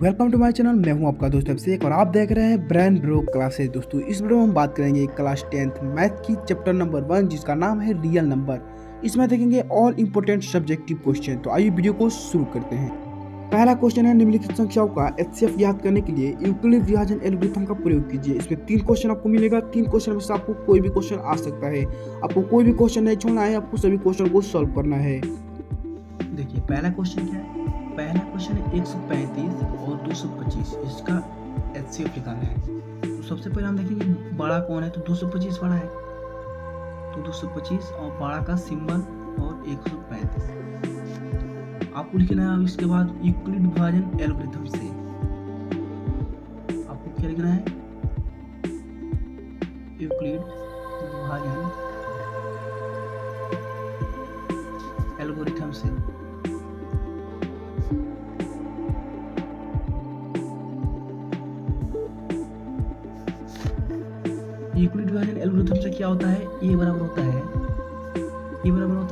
Welcome to my channel. मैं हूं आपका दोस्त अभिषेक और आप देख रहे हैं ब्रेन ब्रो क्लासेस। दोस्तों इस वीडियो में हम बात करेंगे क्लास 10th मैथ की चैप्टर नंबर 1 जिसका नाम है रियल नंबर। इसमें देखेंगे ऑल इंपोर्टेंट सब्जेक्टिव क्वेश्चन। तो आइए वीडियो को शुरू करते हैं। पहला क्वेश्चन है, निम्नलिखित संख्याओं का एचसीएफ ज्ञात करने के लिए यूक्लिड विभाजन एल्गोरिथम का प्रयोग कीजिए। इसमें 3 क्वेश्चन आपको मिलेगा। 3 क्वेश्चन में से आपको कोई भी क्वेश्चन आ सकता है। आपको कोई भी क्वेश्चन नहीं छोड़ना है, आपको सभी क्वेश्चन को सॉल्व करना है। देखिए पहला क्वेश्चन क्या है। पहला क्वेश्चन है 135 और 225, इसका एचसीएफ निकालना है। तो सबसे पहले हम देखेंगे बड़ा कौन है, तो 225 बड़ा है, तो 225 और बड़ा का सिंबल और 135 आपको लिखना है। इसके बाद यूक्लिड विभाजन एल्गोरिथम से आपको क्या लिखना है, यूक्लिड विभाजन एल्गोरिथम से। यूक्लिड विभाजन एल्गोरिथम से क्या होता है, ए बराबर होता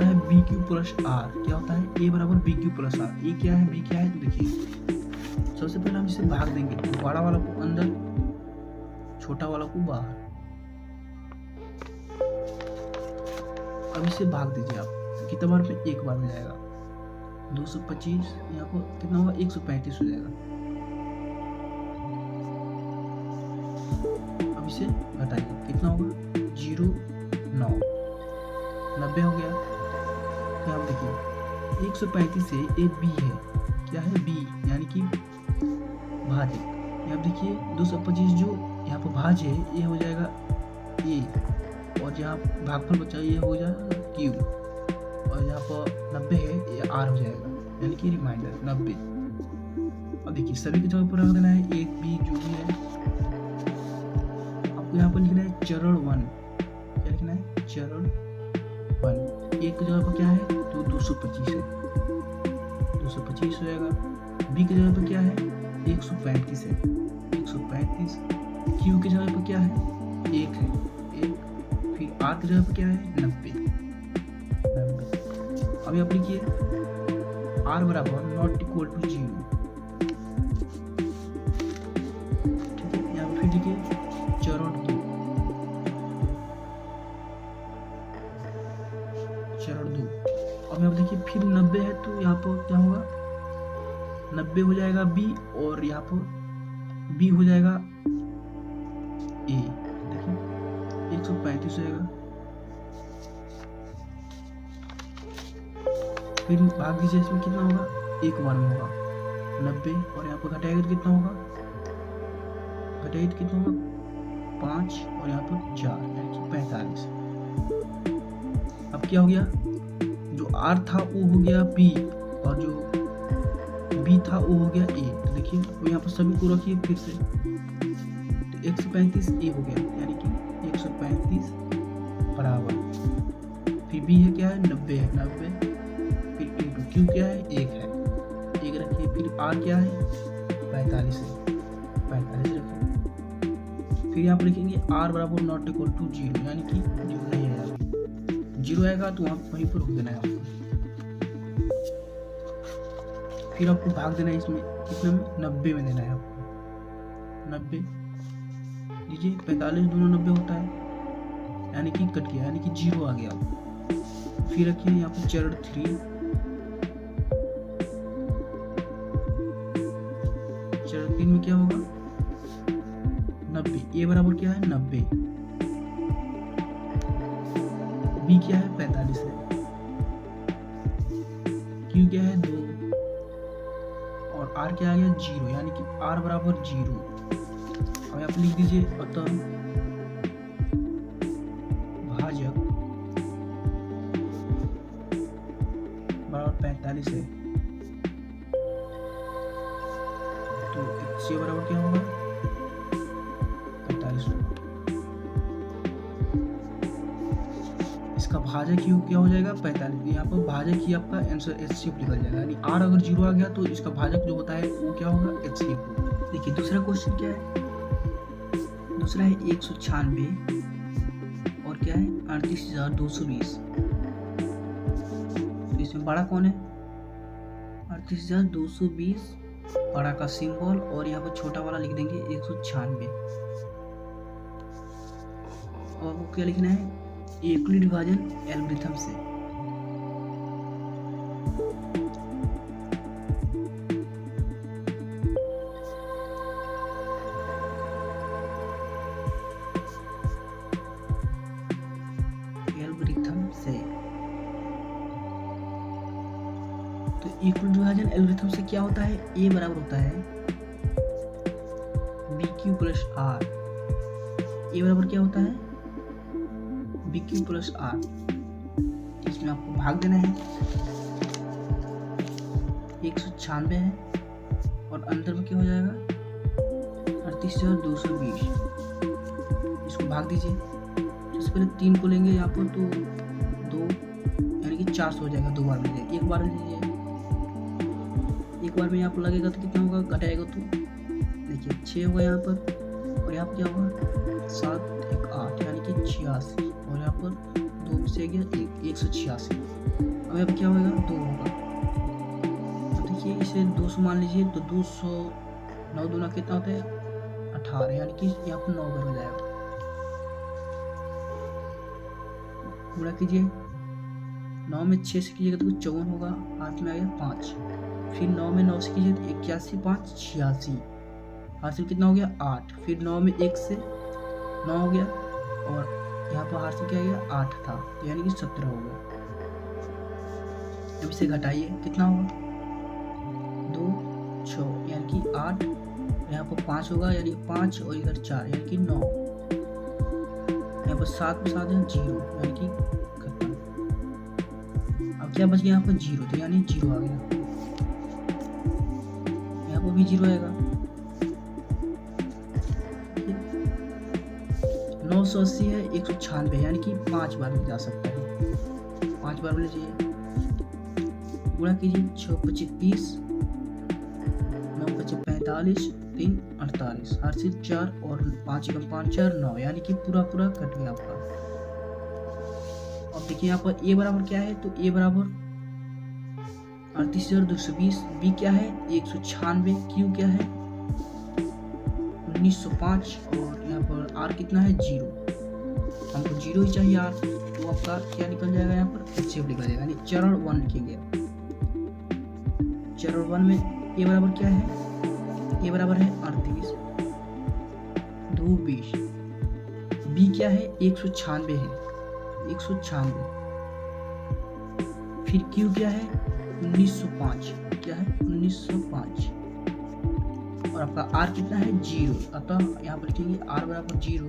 है बी क्यू प्लस आर। क्या होता है, ए बराबर बी क्यू प्लस आर। ए क्या है, बी क्या है, तो देखिए सबसे पहले हम इसे भाग देंगे। तो बड़ा वाला को अंदर, छोटा वाला को बाहर। अब इसे भाग दीजिए आप, कितना बार पे, एक बार में जाएगा। 225 यहाँ पर कितना होगा, 135 हो जाएगा। अब इसे घटाइए, कितना होगा, 0 9 90 हो गया। यहाँ देखिए 135 से ए बी है, क्या है, बी यानी कि भाज्य। यहाँ देखिए 225 जो यहाँ पर भाज्य है, ये हो जाएगा ए, और जहाँ भागफल बचा ये हो जाएगा क्यू, और यहाँ पर 90 है, ये आर हो जाएगा, यानी कि रिमाइंडर 90। अब देखिए सभी की जगह पर रख देना है, एक बी जो भी है। आपको यहाँ पर लिखना है चरण 1। क्या लिखना है, चरण 1। एक की जगह पर क्या है, तो 225 है, 225 हो जाएगा। बी की जगह पर क्या है, 135 है, 135। क्यू की जगह पर क्या है, 1 है, 1। फिर आर की जगह पर क्या है, 90 90। अभी आप लिखिए आर बराबर नॉट इक्वल टू 0। ठीक है, यहाँ पर फिर लिखिए चरण 2, चरण 2। अब यहाँ पर देखिए फिर 90 है, तो यहाँ पर क्या होगा, 90 हो जाएगा बी, और यहाँ पर बी हो जाएगा ए। देखिए 135 हो जाएगा। फिर भाग दीजिए, इसमें कितना होगा, एक बार में होगा 90, और यहाँ पर घटाएगा तो कितना होगा, घटाइए तो कितना होगा, 5, और यहाँ पर 4 यानी कि 45। अब क्या हो गया, जो आर था वो हो गया बी, और जो बी था वो हो गया ए। तो देखिए वो यहाँ पर सभी को रखिए फिर से, तो 135 ए हो गया, यानी कि 135 बराबर, फिर बी है क्या है, 90 है, 90। फिर इंटू क्यू क्या है, 1 है, 1 रखिए। फिर आर क्या है, 45 है, 45 रखिए। फिर यहाँ पर लिखेंगे आर बराबर नॉट इक्वल टू 0, यानी कि 0 नहीं है, 0 आएगा तो वहीं पर रोक देना है आपको। फिर आपको भाग देना है, इसमें कितने में, 90 में देना है आपको, 90 लीजिए। 45 दोनों 90 होता है, यानी कि कट गया, यानी कि 0 आ गया। फिर रखिए यहाँ पर चरण 3, चरण 3 में क्या होगा, 90। ए बराबर क्या है, 90। बी क्या है, 45 है। क्यू क्या है, 2, और आर क्या आ गया, 0, यानी कि आर बराबर 0। अब आप लिख दीजिए अतः भाजक बराबर 45 है। तो सी बराबर क्या होगा, 45 होगा। इसका भाजक ही क्या हो जाएगा, 45। यहाँ पर भाजक ही आपका आंसर एचसीएफ निकल जाएगा, यानी आर अगर 0 आ गया तो इसका भाजक जो होता है वो क्या होगा, एचसीएफ। देखिए दूसरा क्वेश्चन क्या है, दूसरा है 196 और क्या है, 38,220। तो इसमें बड़ा कौन है, 38,220 बड़ा का सिंबल और यहाँ पर छोटा वाला लिख देंगे 196। और आपको क्या लिखना है, यूक्लिड विभाजन एल्गोरिथम से। तो यूक्लिड विभाजन एल्गोरिथम से क्या होता है, ए बराबर होता है बी क्यू प्लस आर। ए बराबर क्या होता है, बी क्यू प्लस आर। इसमें आपको भाग देना है, 196 है और अंदर में क्या हो जाएगा 38,220। इसको भाग दीजिए। सबसे पहले 3 को लेंगे यहाँ पर तो 2 यानी कि 400 हो जाएगा। 2 बार में लीजिए, एक बार में लीजिए। एक बार में यहाँ पर लगेगा तो कितना होगा, घटाएगा तो देखिए 6 होगा यहाँ पर, और यहाँ पर क्या होगा 7 1 8 यानी कि 86, और यहाँ पर 2 से गया 186। अब यहाँ पर क्या होगा 2 होगा। तो देखिए इसे 200 मान लीजिए, तो 200 9 दूना कितना होता है 18, यानी कि यहाँ पर 9 बार हो जाएगा। पूरा कीजिए, 9 में 6 से कीजिएगा तो 54 होगा, हाथ में आ गया 5। फिर 9 में 9 से कीजिए तो 81 5 86, हासिल कितना हो गया 8। फिर 9 में 1 से 9 हो गया, और यहाँ पर हासिल क्या गया 8 था, यानी कि 17 हो गया। अब इसे घटाइए, कितना होगा 2 6 यानी कि 8, यहाँ पर 5 होगा यानी 5 और इधर 4 यानी कि 9। यहाँ पर 7 में 7 है 0 यानी कि खत्म। अब क्या बच गया यहाँ पर 0, तो यानी 0 आ गया। यहाँ पर भी 0 आएगा। 980 है 196 यानी कि 5 बार में जा सकता है। 5 बार में लीजिए, पूरा कीजिए। 6 25 30, 9 25 45, 3 48, हर से 4 और 5 कम 5 4 9, यानी कि पूरा पूरा कट गया आपका। अब देखिए यहाँ पर ए बराबर क्या है, तो ए बराबर 38,220, बी क्या है 196, क्यू क्या है 1905, और यहाँ पर आर कितना है 0। हमको 0 ही चाहिए आर, तो आपका क्या निकल जाएगा यहाँ पर एचसीएफ निकल जाएगा, यानी चरण 1 लिखेंगे। चरण 1 में ए बराबर क्या है, ए बराबर है 38 2 20, बी क्या है 196 है 196, फिर क्यू क्या है 1905, क्या है 1905, और आपका आर कितना है 0। अतः यहाँ पर लिखेंगे आर बराबर 0।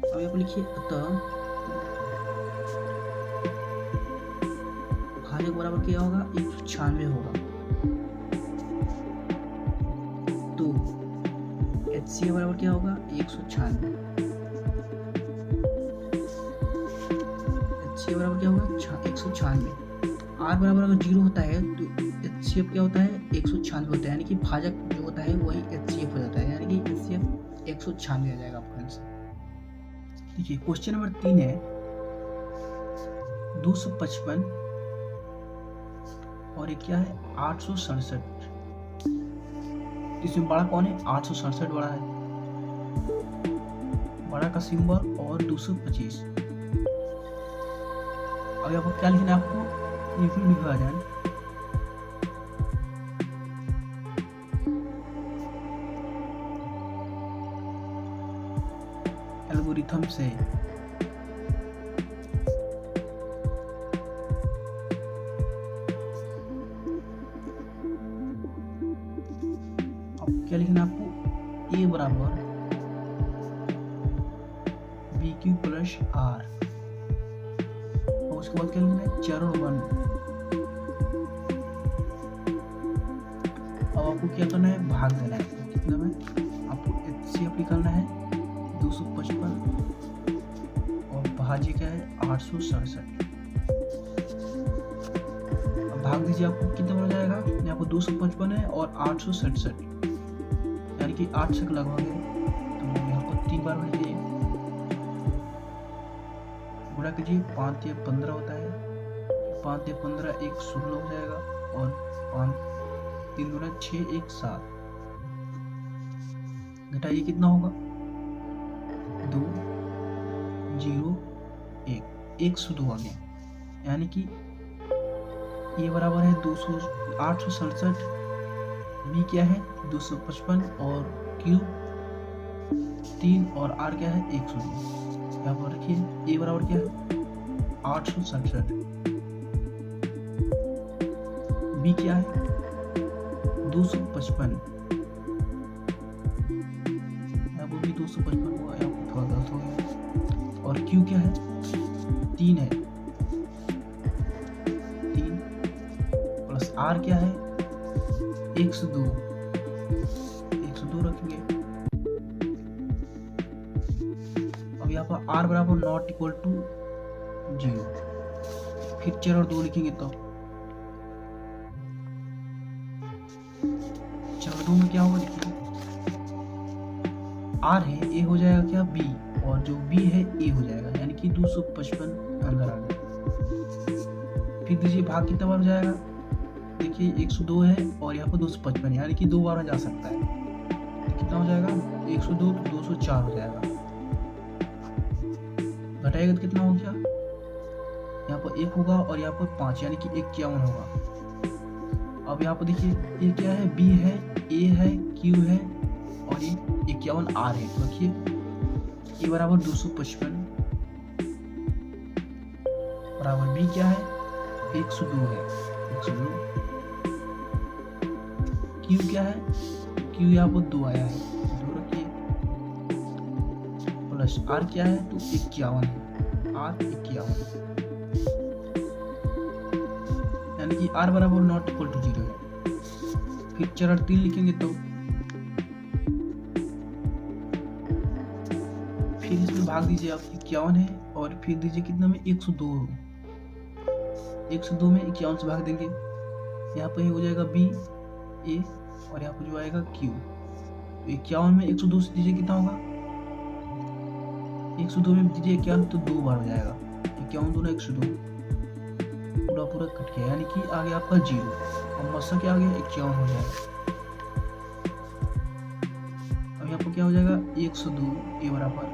अब यहाँ पर लिखिए अतः भाजक बराबर क्या होगा 196 होगा। तो HCF बराबर क्या होगा 196, HCF बराबर क्या होगा 196। आर बराबर अगर 0 होता है तो HCF क्या होता है 196 होता है, यानी कि भाजक जो होता है वही HCF हो जाता है, यानी कि HCF 196 आ जाएगा आपका आंसर। देखिए क्वेश्चन नंबर 3 है 255 और ये क्या है 867। इसमें बड़ा कौन है 867 बड़ा है, बड़ा का सिंबल और 225। अब आपको क्या लिखना है, आपको यूक्लिड विभाजन एल्गोरिथम से क्या लिखना है आपको, ए बराबर बी क्यू प्लस आर, और उसके बाद क्या लिखना है चरण 1। अब आपको क्या करना है भाग देना है, कितना में आपको HCF निकालना है 255 और भाज्य क्या है 867। अब भाग दीजिए, आपको कितना हो जाएगा, यहाँ पर 255 है और 867 यानी कि 8 से लगभग है। तो यहाँ पर 3 बार लीजिए, गुणा कीजिए, 5 या 15 होता है, 5 या 15 एक 16 हो जाएगा, और 5 3 दूना 6, 1 7। घटाइए कितना होगा 2 0 1, 102 आ गया। यानी कि ये बराबर है 867, बी क्या है 255 और क्यू 3 और आर क्या है 102। यहाँ पर रखिए ए बराबर क्या है 867, बी क्या है 255, यहाँ पर भी 255 हुआ, यहाँ पर थोड़ा गलत हो गया। और क्यू क्या है 3 है, 3 प्लस आर क्या है 102, 102 रखेंगे। अब यहाँ पर आर बराबर नॉट इक्वल टू 0, फिर 4 और 2 लिखेंगे तो 4 और 2 में क्या होगा देखिए, आर है ए हो जाएगा क्या बी, और जो बी है ए हो जाएगा, यानी कि 255 अंदर आ गया। फिर दीजिए भाग कितना बार हो जाएगा, देखिए 102 है और यहाँ पर 255, यानी कि 2 बार जा सकता है। तो कितना हो जाएगा 102 तो 204 हो जाएगा। घटाएगा तो कितना हो गया, यहाँ पर 1 होगा और यहाँ पर 5, यानी कि 51 होगा। अब यहाँ पर देखिए ये क्या है बी है, ए है, क्यू है और ये 51 आर है। तो रखिए ए बराबर 255 बराबर बी क्या है 102 है, 102। क्यू क्या है, क्यू यहाँ पर 2 आया है, 2 रखिए, प्लस आर क्या है तो 51 है, आर 51, यानी कि आर बराबर नॉट इक्वल टू 0 है। फिर 4 और 3 लिखेंगे तो फिर इसमें भाग दीजिए आप 51 है और फिर दीजिए कितना में 102, 102 में 51 से भाग देंगे, यहाँ पर हो जाएगा बी ए और यहाँ पर जो आएगा क्यू। 51 में 102 से दीजिए कितना होगा, 102 में दीजिए 51 तो 2 बार हो जाएगा, 51 दूना 102, पूरा पूरा कट गया, यानी कि आ गया आपका 0 और मस्सा क्या आ गया 51 हो जाएगा। अब यहाँ पर क्या हो जाएगा 102 ए बराबर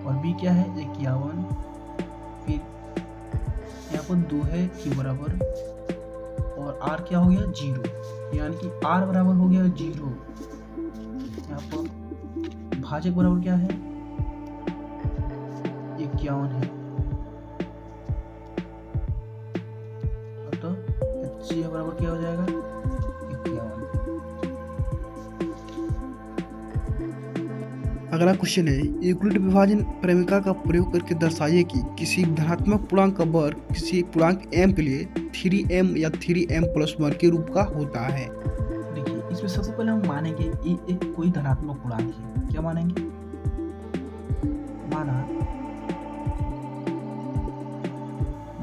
और बी क्या है 51, फिर यहाँ पर 2 है क्यू बराबर और आर क्या हो गया 0, यानी कि आर बराबर हो गया 0। यहाँ पर भाजक बराबर क्या है 51 है, तो HCF बराबर क्या हो जाएगा 51। अगला क्वेश्चन है यूक्लिड विभाजन प्रेमिका का प्रयोग करके दर्शाइए कि किसी धनात्मक पूर्णांक का वर्ग किसी पूर्णांक m के लिए 3m या 3m+1 के रूप का होता है। देखिए इसमें सबसे पहले हम मानेंगे ये एक कोई धनात्मक पूर्णांक है। क्या मानेंगे,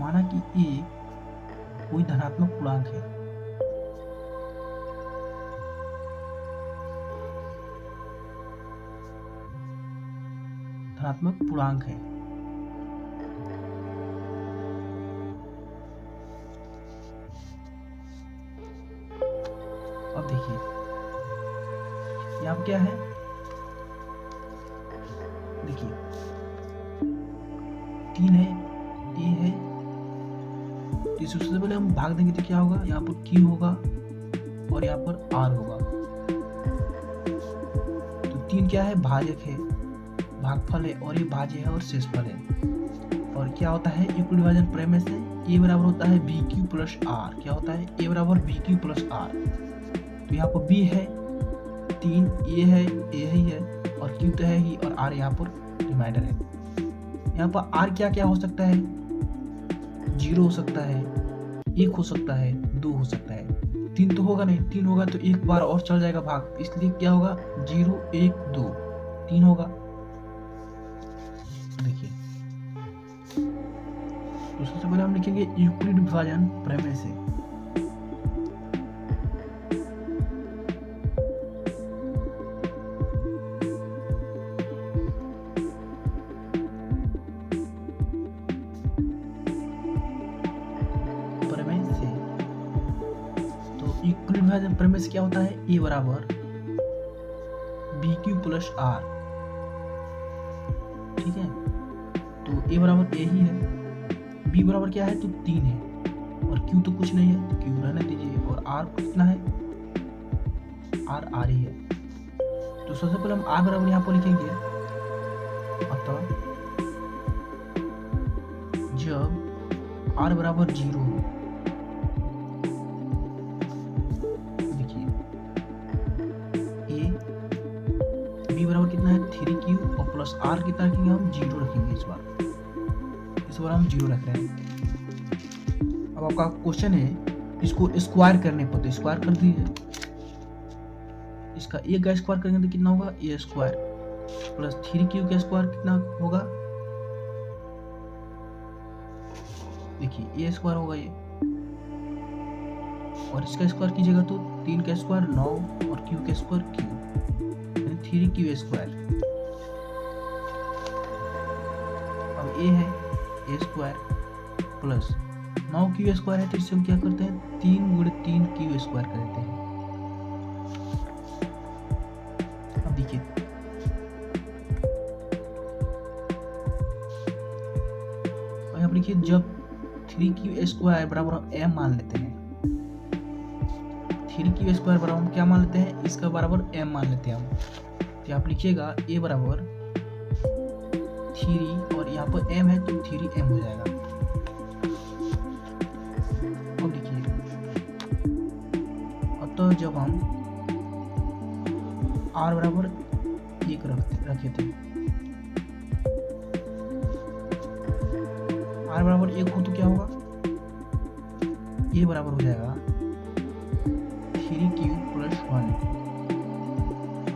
माना कि ये कोई धनात्मक पूर्णांक है। धनात्मक पूर्णांक है। अब देखिए यहाँ पे क्या है, देखिए 3 है, ए है, तो सबसे पहले हम भाग देंगे तो क्या होगा, यहाँ पर Q होगा और यहाँ पर R होगा। तो 3 क्या है भाजक है, भागफल है, और ये भाज्य है और शेषफल है। और क्या होता है यूक्लिड विभाजन प्रमेय से ए बराबर होता है बी क्यू प्लस आर। क्या होता है ए बराबर बी क्यू प्लस आर। तो यहाँ पर बी है 3, ए है, ए ही है और क्यू तो है ही, और आर यहाँ पर रिमाइंडर है। यहाँ पर आर क्या क्या हो सकता है, 0 हो सकता है, 1 हो सकता है, 2 हो सकता है, 3 तो होगा नहीं, 3 होगा तो एक बार और चल जाएगा भाग, इसलिए क्या होगा 0 1 2 3 होगा। देखिए तो सबसे पहले हम लिखेंगे यूक्लिड विभाजन प्रमेय से। यूक्लिड विभाजन प्रमेय में से क्या होता है, ए बराबर बी क्यू प्लस आर, ठीक है। तो ए बराबर ए ही है, बी बराबर क्या है तो 3 है, और क्यू तो कुछ नहीं है तो क्यू रहने दीजिए, और आर कितना है, आर ही है। तो सबसे पहले हम आर बराबर यहाँ पर लिखेंगे, अतः जब आर बराबर 0 हो, देखिए ए बी बराबर कितना है 3q और प्लस आर कितना रखेंगे हम 0 रखेंगे, इस बार हम 0 रख रहे हैं। अब आपका क्वेश्चन है इसको स्क्वायर करने पर, तो स्क्वायर कर दीजिए, इसका ए का स्क्वायर करेंगे तो कितना होगा, ए स्क्वायर प्लस 3q का स्क्वायर कितना होगा, देखिए ए स्क्वायर होगा ये, और इसका स्क्वायर कीजिएगा तो 3 का स्क्वायर 9 और q का स्क्वायर q, यानी 3q स्क्वायर। अब ए है ए स्क्वायर प्लस 9q स्क्वायर है, तो इससे हम क्या करते हैं 3 गुणे 3q स्क्वायर कर देते हैं। अब देखिए यहाँ पर देखिए जब 3q स्क्वायर बराबर हम m मान लेते हैं, 3q स्क्वायर बराबर हम क्या मान लेते हैं, इसका बराबर m मान लेते हैं हम, तो आप लिखिएगा a बराबर 3 और यहाँ पर m है तो 3m हो जाएगा। अब देखिए अतः जब हम r बराबर 1 रखे थे, r बराबर 1 हो तो क्या होगा, a बराबर हो जाएगा 3q प्लस 1,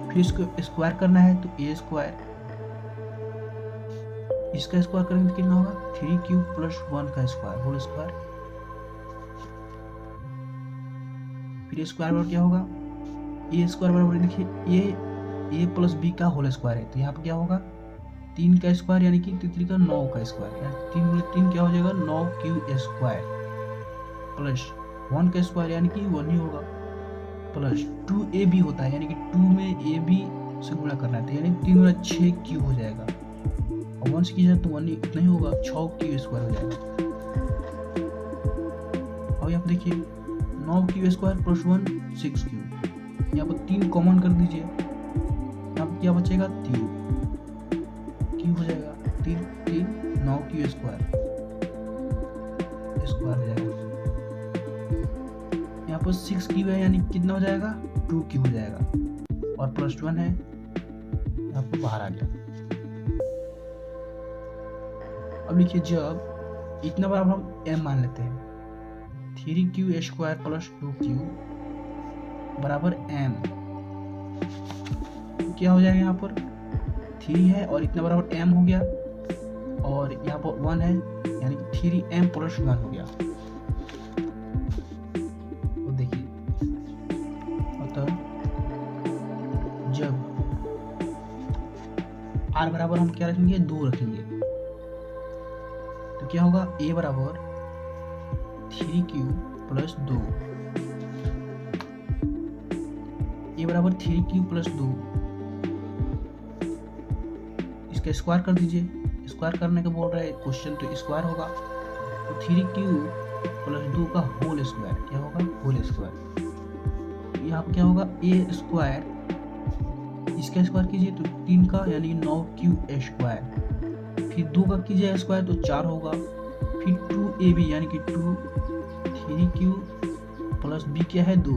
फिर इसको स्क्वायर करना है तो a स्क्वायर, इसका स्क्वायर करेंगे तो कितना होगा 3q प्लस 1 का स्क्वायर होल स्क्वायर, फिर स्क्वायर बराबर क्या होगा, ए स्क्वायर बराबर देखिए ए प्लस बी का होल स्क्वायर है, तो यहाँ पर क्या होगा 3 का स्क्वायर यानी कि 3 का 9 का स्क्वायर, यानी 3 गुणे 3 क्या हो जाएगा 9q स्क्वायर प्लस 1 का स्क्वायर यानी कि 1 ही होगा, प्लस 2ab होता है यानी कि 2 में ab से गुणा करना है, तो यानी 3 गुणा 6q हो जाएगा, और 1 से किया तो 1 इतना ही होगा, 6q स्क्वायर हो जाएगा। अब यहाँ पर देखिए 9q स्क्वायर प्लस 1 6q, यहाँ पर 3 कॉमन कर दीजिए, यहाँ पर क्या बचेगा 3 q हो जाएगा, 3 9q स्क्वायर हो जाएगा, यहाँ पर 6q है यानी कितना हो जाएगा 2q हो जाएगा, और प्लस 1 है यहाँ पर बाहर आ गया। अब लिखिए जब इतना बराबर हम m मान लेते हैं, 3q स्क्वायर प्लस 2q बराबर m, क्या हो जाएगा यहाँ पर 3 है और इतना बराबर m हो गया, और यहाँ पर 1 है यानी कि 3m प्लस 1 हो गया। तो देखिए मतलब जब r बराबर हम क्या रखेंगे 2 रखेंगे, तो क्या होगा a बराबर 3q प्लस 2, a बराबर 3q प्लस 2, इसका स्क्वायर कर दीजिए, स्क्वायर करने का बोल रहा है क्वेश्चन तो स्क्वायर होगा, तो 3q प्लस 2 का होल स्क्वायर क्या होगा होल स्क्वायर, यहाँ पर क्या होगा a स्क्वायर, इसका स्क्वायर कीजिए तो 3 का यानी 9q स्क्वायर, फिर 2 का कीजिए स्क्वायर तो 4 होगा, फिर 2ab यानी कि 2 3q प्लस b क्या है 2,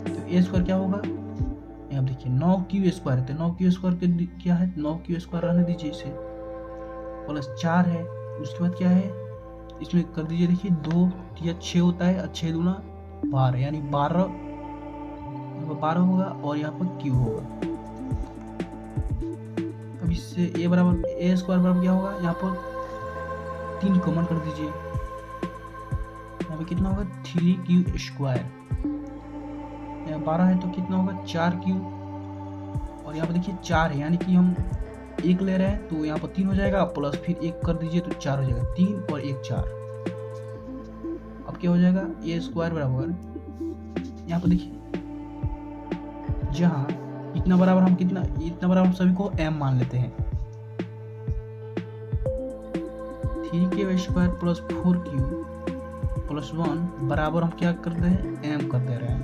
तो a स्क्वायर क्या होगा, यहाँ देखिए 9q स्क्वायर है, तो 9q स्क्वायर क्या है 9q स्क्वायर रहने दीजिए इसे, प्लस 4 है, उसके बाद क्या है इसमें कर दीजिए, देखिए 2 या 6 होता है, 6 दूना 12 यानी 12 होगा, और यहाँ पर q होगा। अब इससे a बराबर a स्क्वायर बराबर क्या होगा, यहाँ पर 3 कॉमन कर दीजिए, यहाँ पे कितना होगा 3q स्क्वायर, यहाँ 12 है तो कितना होगा 4q, और यहाँ पर देखिए 4 है यानी कि हम 1 ले रहे हैं तो यहाँ पर 3 हो जाएगा, प्लस फिर 1 कर दीजिए तो 4 हो जाएगा, 3 और 1 4। अब क्या हो जाएगा, ए स्क्वायर बराबर, यहाँ पर देखिए जहाँ इतना बराबर हम सभी को m मान लेते हैं, 3k square plus 4q plus 1 बराबर हम क्या करते हैं, m कर दे रहे हैं।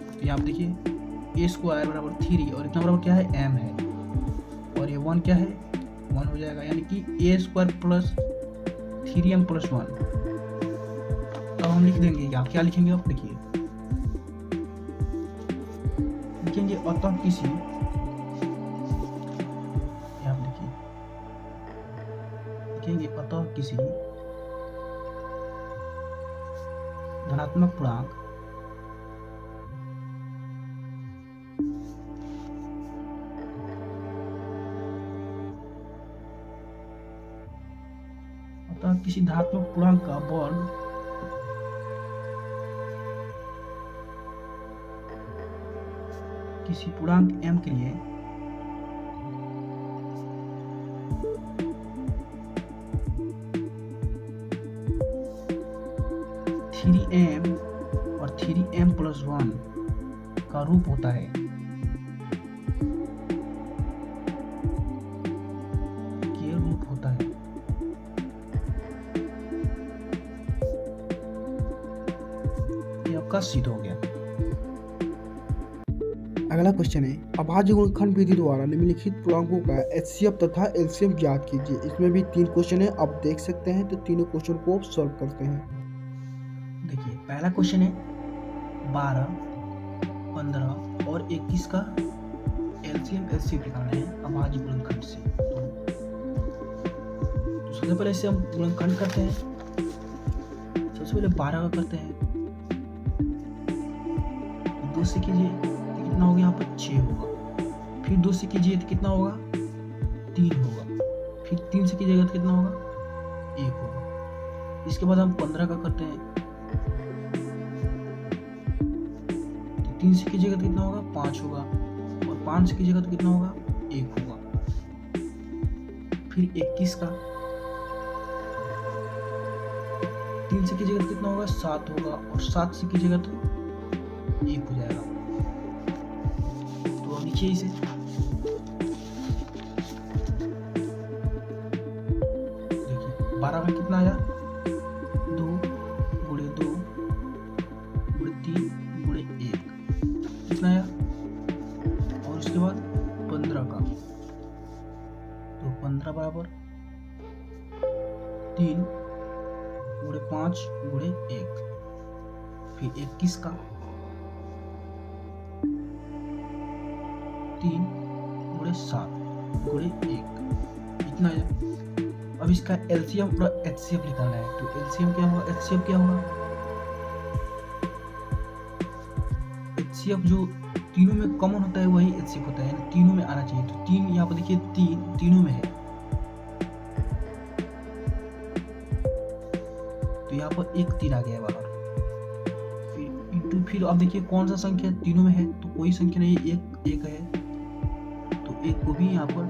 तो यहाँ पर देखिए ए स्क्वायर बराबर 3 और इतना बराबर क्या है, m है, और ये 1 क्या है, 1 हो जाएगा, यानी कि ए स्क्वायर प्लस 3m प्लस 1। तो हम लिख देंगे क्या लिखेंगे, आप देखिए लिखेंगे अतः किसी, आप देखिए लिखेंगे अतः किसी धनात्मक पूर्णांक किसी धनात्मक पूर्णांक का वर्ग किसी पूर्णांक m के लिए थ्री m और 3m प्लस 1 का रूप होता है। का सिद्ध हो गया। अगला क्वेश्चन है, अभाज्य गुणनखंड विधि द्वारा निम्नलिखित पूर्णांकों का HCF तथा LCM ज्ञात कीजिए। इसमें भी 3 क्वेश्चन है, आप देख सकते हैं। तो तीनों क्वेश्चन को सॉल्व करते हैं। देखिए पहला क्वेश्चन है 12, 15 और 21 का LCM LCM निकालना है अभाज्य गुणनखंड से। तो सबसे पहले इसे हम गुणनखंड करते हैं। सबसे पहले 12 का करते हैं, 2 से कीजिए तो कितना होगा, यहाँ पर 6 होगा। फिर 2 से कीजिए तो कितना होगा, 3 होगा। फिर 3 से कीजिएगा तो कितना होगा, 1 होगा। इसके बाद हम 15 का करते हैं, तो 3 से कीजिएगा तो कितना होगा, 5 होगा। और 5 से कीजिएगा तो कितना होगा, 1 होगा। फिर 21 का 3 से कीजिएगा तो कितना होगा, 7 होगा। और 7 से कीजिएगा तो 1 हो जाएगा। तो अब लिखिए इसे, देखिए 12 में कितना आया, 2 गुणे 2 गुणे 3 गुणे 1 कितना आया। और उसके बाद 15 का, तो 15 बराबर 3 गुणे 5 गुणे 1। फिर 21 का 3 गुणे 7 गुणे 1 इतना है। अब इसका LCM और HCF निकालना है। तो LCM क्या होगा, HCF क्या होगा, HCF जो तीनों में कॉमन होता है वही HCF होता है, यानी तीनों में आना चाहिए। तो 3 यहाँ पर देखिए, तीनों में है, तो यहाँ पर 1 3 आ गया बाहर। फिर अब देखिए कौन सा संख्या तीनों में है, तो कोई संख्या नहीं, एक है, तो 1 को भी यहाँ पर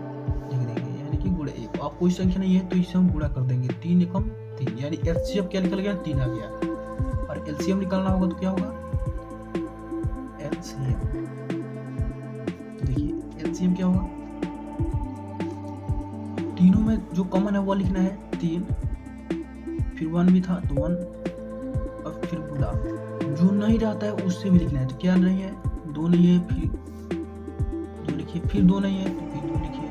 लिख देंगे, यानी कि गुणा 1। अब कोई संख्या नहीं है तो इसे हम गुणा कर देंगे, 3 एकम 3, यानी LCM क्या निकल गया, 3 आ गया। और LCM निकालना होगा तो क्या होगा, LCM। तो देखिए LCM क्या होगा, तीनों में जो कॉमन है वो लिखना है 3, फिर 1 भी था तो 1, और फिर गुणा, जो नहीं रहता है उससे भी लिखना है। तो क्या नहीं है, 2 नहीं है, फिर 2 लिखिए, फिर 2 नहीं है तो फिर 2 लिखिए,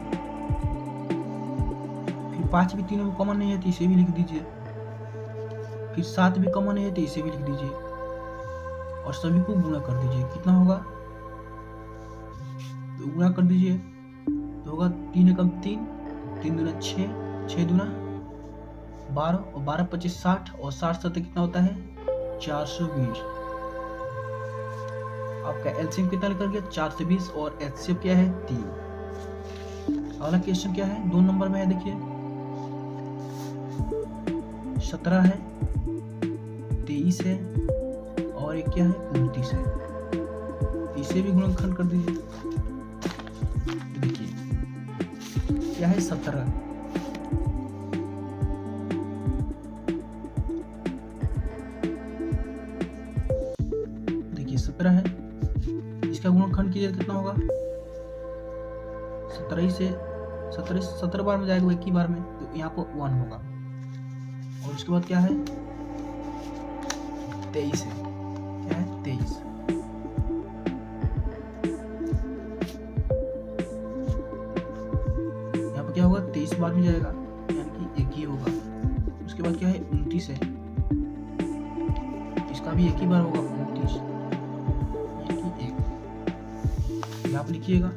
फिर 5 भी तीनों में कॉमन नहीं है तो इसे भी लिख दीजिए, फिर 7 भी कॉमन है तो इसे भी लिख दीजिए, और सभी को गुणा कर दीजिए। कितना होगा, तो गुणा कर दीजिए तो होगा 3 एकम 3, 3 दूना 6, 6 दूना 12, और 12 25 60, और 60 7 कितना होता है, 420। आपका LCM कितना निकल गया, 420, और HCF क्या है, 3। अगला क्वेश्चन क्या है, 2 नंबर में है, देखिए 17 है, 23 है, और एक क्या है, 29 है। इसे भी गुणनखंड कर दीजिए। देखिए क्या है, 17, देखिए 17 है, इसका गुणनखंड कीजिए कितना होगा, 17 बार में जाएगा एक ही बार में, तो यहाँ पर 1 होगा। और उसके बाद क्या है, 23 है, क्या है 23। यहाँ पर क्या होगा, 23 बार में जाएगा, यानी कि एक ही होगा। उसके बाद क्या है, 29 है, इसका भी एक ही बार होगा, 29, यानी कि 1। यहाँ पर लिखिएगा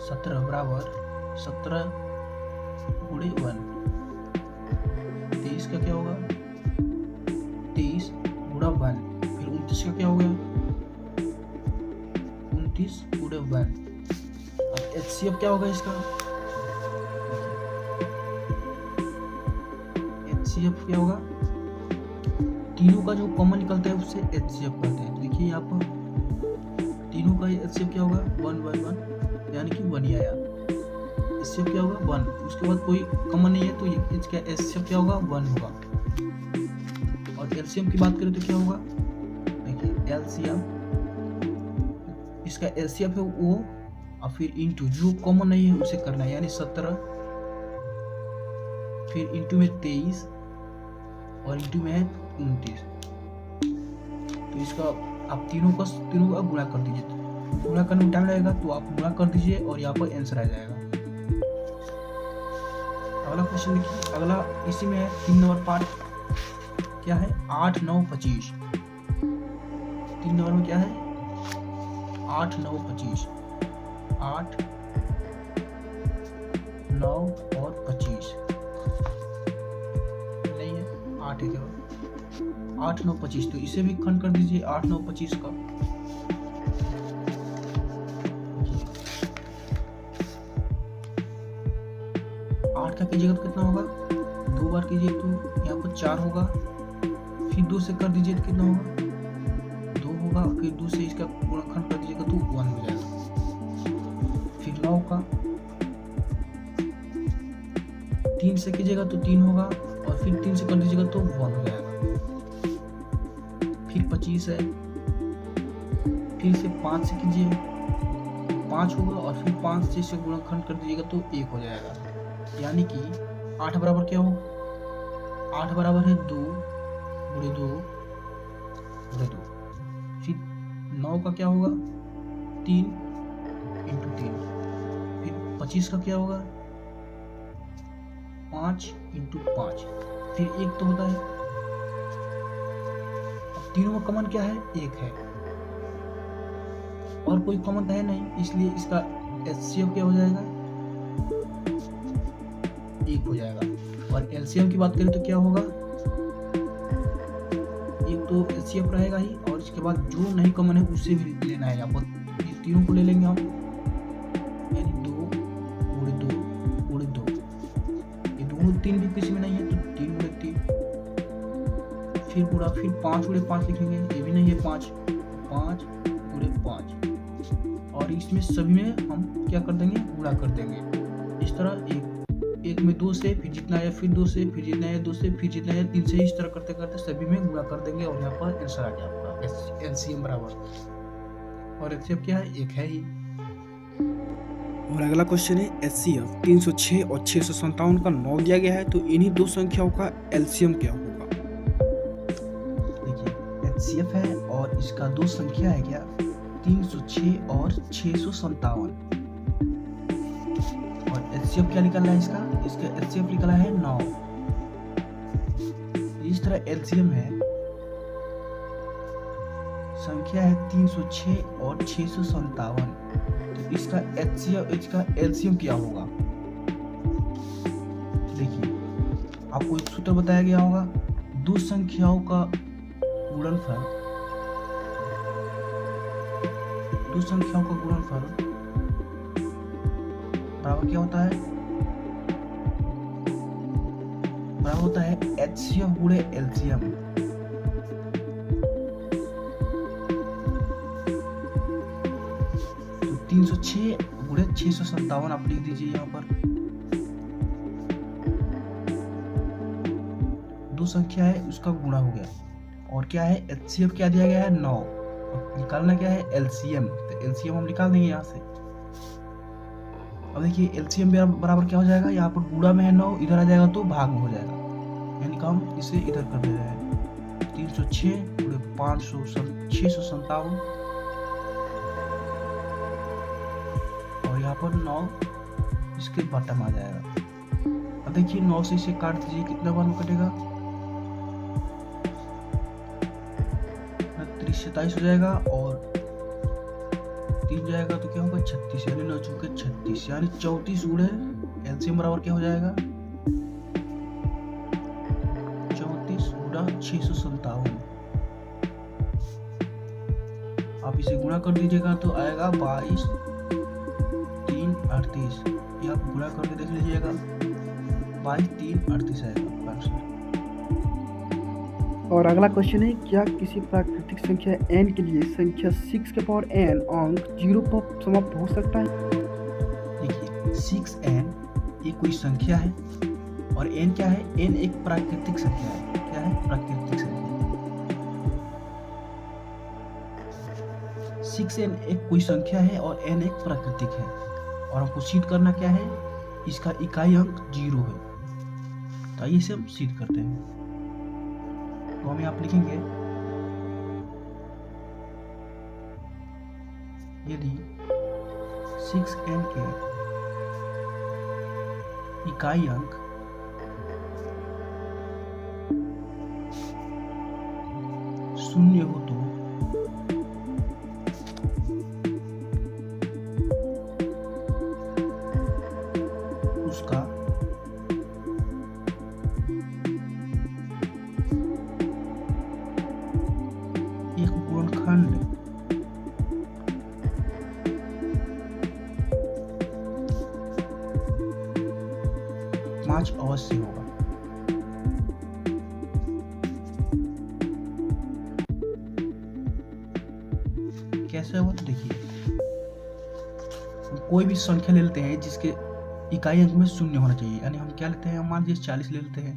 17 बराबर 17 गुणे 1, 23 का क्या होगा, 23 गुणा 1, फिर 29 का क्या हो गया, 29 गुणे 1। अब HCF क्या होगा इसका, HCF क्या होगा, तीनों का जो कॉमन निकलता है उससे HCF कहते हैं। तो देखिए यहाँ पर तीनों का HCF क्या होगा, 1 1 1, यानी कि 1 ही आया। HCF क्या होगा, 1। उसके बाद कोई कॉमन नहीं है तो इसका HCF क्या होगा, 1 होगा। और LCM की बात करें तो क्या होगा, देखिए LCM, इसका LCF है वो, और फिर इंटू जो कॉमन नहीं है उसे करना है, यानी 17, फिर इंटू में 23 और इंटू में है 29। तो इसका आप तीनों का गुणा कर दीजिए, गुणा करने में टाइम लगेगा तो आप गुणा कर दीजिए और यहाँ पर आंसर आ जाएगा। अगला क्वेश्चन देखिए, अगला इसी में है 3 नंबर पार्ट, क्या है 8 9 25। 3 नंबर में क्या है, 8 9 25, 8 9 और 25 नहीं है, 8 है केवल, 8 9 25। तो इसे भी खंड कर दीजिए 8 9 25 का। 8 का कीजिएगा तो कितना होगा, 2 बार कीजिए तो यहाँ पर 4 होगा, फिर 2 से कर दीजिए तो कितना होगा, 2 होगा, फिर 2 से इसका गुणनखंड कर दीजिएगा तो 1 हो जाएगा। फिर 9 का 3 से कीजिएगा तो 3 होगा, और फिर 3 से कर दीजिएगा तो 1 हो जाएगा। फिर 25 है, फिर से 5 से कीजिए 5 होगा, और फिर 5 से इसे गुणनखंड कर दीजिएगा तो 1 हो जाएगा। यानी कि 8 बराबर क्या हो, 8 बराबर है 2 गुणे 2 गुणे 2। फिर 9 का क्या होगा, 3 इंटू 3। फिर 25 का क्या होगा, 5 इंटू 5। फिर 1 तो होता है, अब तीनों में कॉमन क्या है, 1 है, और कोई कॉमन तो है नहीं, इसलिए इसका HCF क्या हो जाएगा, 1 हो जाएगा। और LCM की बात करें तो क्या होगा, एक तो HCF रहेगा ही, और इसके बाद जो नहीं कॉमन है उससे भी लेना है। यहाँ पर ये तीनों को ले लेंगे हम, यानी 2 गुणे 2 गुणे 2। ये दोनों 3 भी किसी में नहीं है तो 3 गुणे 3, फिर पूरा, फिर 5 गुणे 5 लिखेंगे, ये भी नहीं है 5 गुणे 5। और इसमें सभी में हम क्या कर देंगे, गुणा कर देंगे। इस तरह एक में 2 से, फिर जितना है फिर 2 से, फिर जितना है 2 से, फिर जितना है 3 से, इस तरह करते करते सभी में गुणा कर देंगे, और यहाँ पर आंसर आ गया आपका LCM बराबर। और HCF क्या है, 1 है ही। और अगला क्वेश्चन है HCF 306 और 657 का 9 दिया गया है, तो इन्हीं दो संख्याओं का LCM क्या होगा। देखिए HCF है और इसका 2 संख्या है क्या, 306 और 657। और HCF क्या निकल रहा है इसका HCF निकला है 9। इस तरह LCM है, संख्या है 306 और 657, तो इसका HCF, इसका LCM क्या होगा। देखिए आपको एक सूत्र बताया गया होगा, दो संख्याओं का गुणनफल, दो संख्याओं का गुणनफल बराबर क्या होता है, बराबर होता है HCF गुणे LCM। तो 306 गुणे 657 आप लिख दीजिए यहाँ पर। दो संख्या है उसका गुणा हो गया, और क्या है HCF क्या दिया गया है 9, और निकालना क्या है LCM, तो LCM हम निकाल देंगे यहाँ से। अब देखिए LCM बराबर क्या हो जाएगा, यहाँ पर गुणा में है 9, इधर आ जाएगा तो भाग में हो जाएगा, यानी कि हम इसे इधर कर दे रहे हैं 306 गुणे 500 657, और यहाँ पर 9 इसके बॉटम आ जाएगा। अब देखिए 9 से इसे काट दीजिए, कितना बार में कटेगा, 27 हो जाएगा, और 3 जाएगा तो क्या होगा 36, यानी 9 चौके 36, यानी 34 गुणे LCM बराबर क्या हो जाएगा 34 गुणा 657। आप इसे गुणा कर दीजिएगा तो आएगा 22 3 38, ये आप गुणा करके देख लीजिएगा 22 3 38 आएगा आंसर। और अगला क्वेश्चन है, क्या किसी प्राकृतिक संख्या n के लिए संख्या 6 के पावर n अंक 0 पर समाप्त हो सकता है? देखिए 6n एक कोई संख्या है, और n क्या है, n एक प्राकृतिक संख्या है। क्या है, प्राकृतिक संख्या। 6n एक कोई संख्या है और n एक प्राकृतिक है, और हमको सिद्ध करना क्या है, इसका इकाई अंक 0 है। तो आइए इसे हम सिद्ध करते हैं। तो हम यहाँ पर लिखेंगे, यदि 6n के इकाई अंक शून्य हो तो उसका एक गुणनखंड 5 अवश्य होगा। कैसे होगा, तो देखिए कोई भी संख्या ले लेते हैं जिसके इकाई अंक में शून्य होना चाहिए, यानी हम क्या लेते हैं, मान लीजिए 40 ले लेते हैं,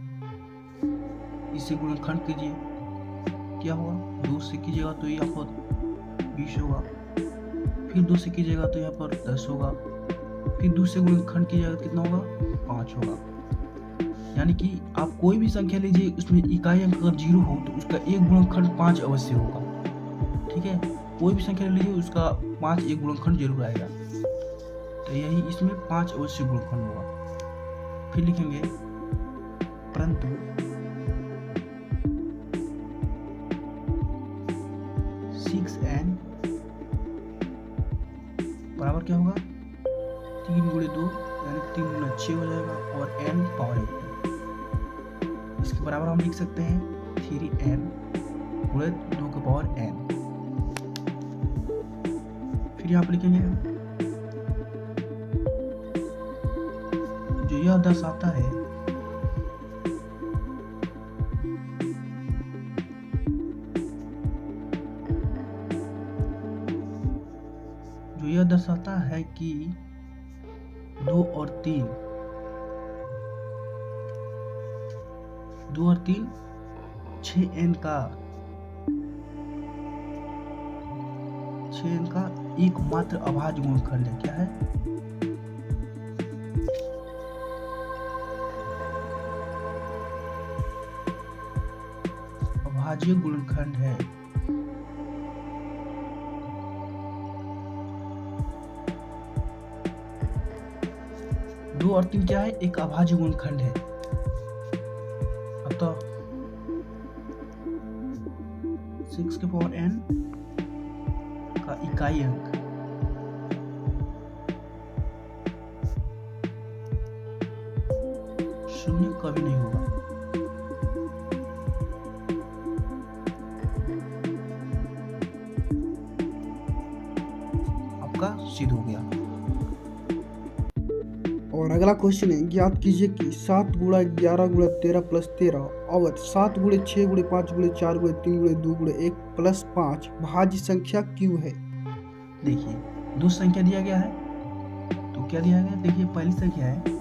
इसे गुणनखंड कीजिए, क्या होगा 2 से कीजिएगा तो यहाँ पर 20 होगा, फिर 2 से कीजिएगा तो यहाँ पर 10 होगा, फिर 2 से गुणनखंड कीजिएगा कितना होगा 5 होगा। यानी कि आप कोई भी संख्या लीजिए, उसमें इकाई अंक अगर 0 हो तो उसका एक गुणनखंड 5 अवश्य होगा। ठीक है, कोई भी संख्या लीजिए उसका 5 एक गुणनखंड जरूर आएगा, तो यही इसमें 5 अवश्य गुणनखंड होगा। फिर लिखेंगे परंतु n बराबर क्या होगा 3 गुणे 2, यानी 3 गुना 6 हो जाएगा, और n पावर 8 है। इसके बराबर हम लिख सकते हैं 3n गुणे 2 के पावर n। फिर यहाँ पर लिखेंगे जो यह दर्शाता है कि 2 और 3 6n का एकमात्र अभाज्य गुणनखंड है। क्या है, अभाज्य गुणनखंड है। दो और 3 क्या है, एक अभाज्य गुणनखंड है। अतः 6 के पावर n का इकाई अंक शून्य कभी नहीं होगा। आपका सिद्ध हो गया। और अगला क्वेश्चन है, ज्ञात कीजिए कि 7 गुणा 11 गुणा 13 प्लस 13 और 7 गुणे 6 गुणे 5 गुणे 4 गुणे 3 गुणे 2 गुणे 1 प्लस 5 भाज्य संख्या क्यों है? देखिए दो संख्या दिया गया है, तो क्या दिया गया, देखिए पहली संख्या है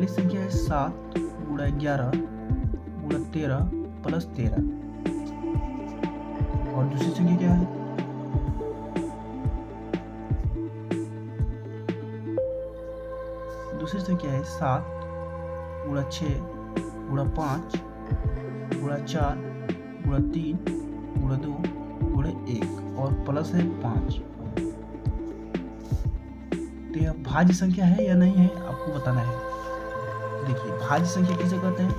पहली संख्या है 7 गुणा 11 गुणा 13 प्लस 13। और दूसरी संख्या क्या है? दूसरी संख्या है 7 गुणा 6 गुणा 5 गुणा 4 गुणा 3 गुणा 2 गुणा 1 और प्लस है 5। तो यह भाज्य संख्या है या नहीं है आपको बताना है। देखिए भाज्य संख्या किसे कहते हैं?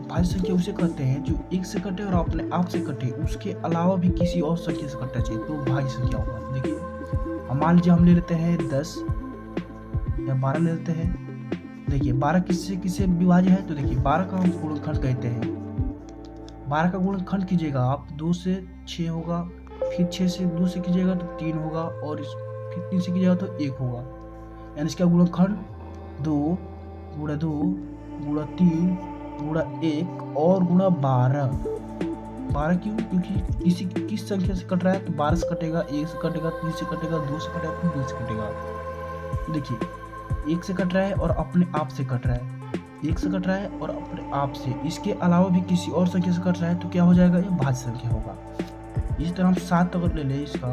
भाज्य संख्या उसे कहते हैं जो एक से कटे और अपने आप से कटे, उसके अलावा भी किसी और संख्या से कटना चाहिए तो भाज्य संख्या होगा। देखिए हम मान लीजिए हम ले लेते हैं 10 या 12 ले लेते हैं। देखिए 12 किससे किससे विभाज्य है? तो देखिए 12 का हम गुणनखंड कहते हैं। 12 का गुणनखंड कीजिएगा आप, 2 से 6 होगा, फिर 6 से 2 से कीजिएगा तो 3 होगा, और फिर 3 से कीजिएगा तो 1 होगा। यानी इसका गुणनखंड 2 गुणा 2 गुणा 3 गुणा 1 और गुणा 12। 12 क्यों? क्योंकि किस संख्या से कट रहा है? तो 12 से कटेगा, 1 से कटेगा, 3 से कटेगा, 2 से कटेगा, फिर 2 से कटेगा। देखिए 1 से कट रहा है और अपने आप से कट रहा है, 1 से कट रहा है और अपने आप से, इसके अलावा भी किसी और संख्या से कट रहा है तो क्या हो जाएगा? ये भाज्य संख्या होगा। इस तरह हम 7 अगर ले लें, इसका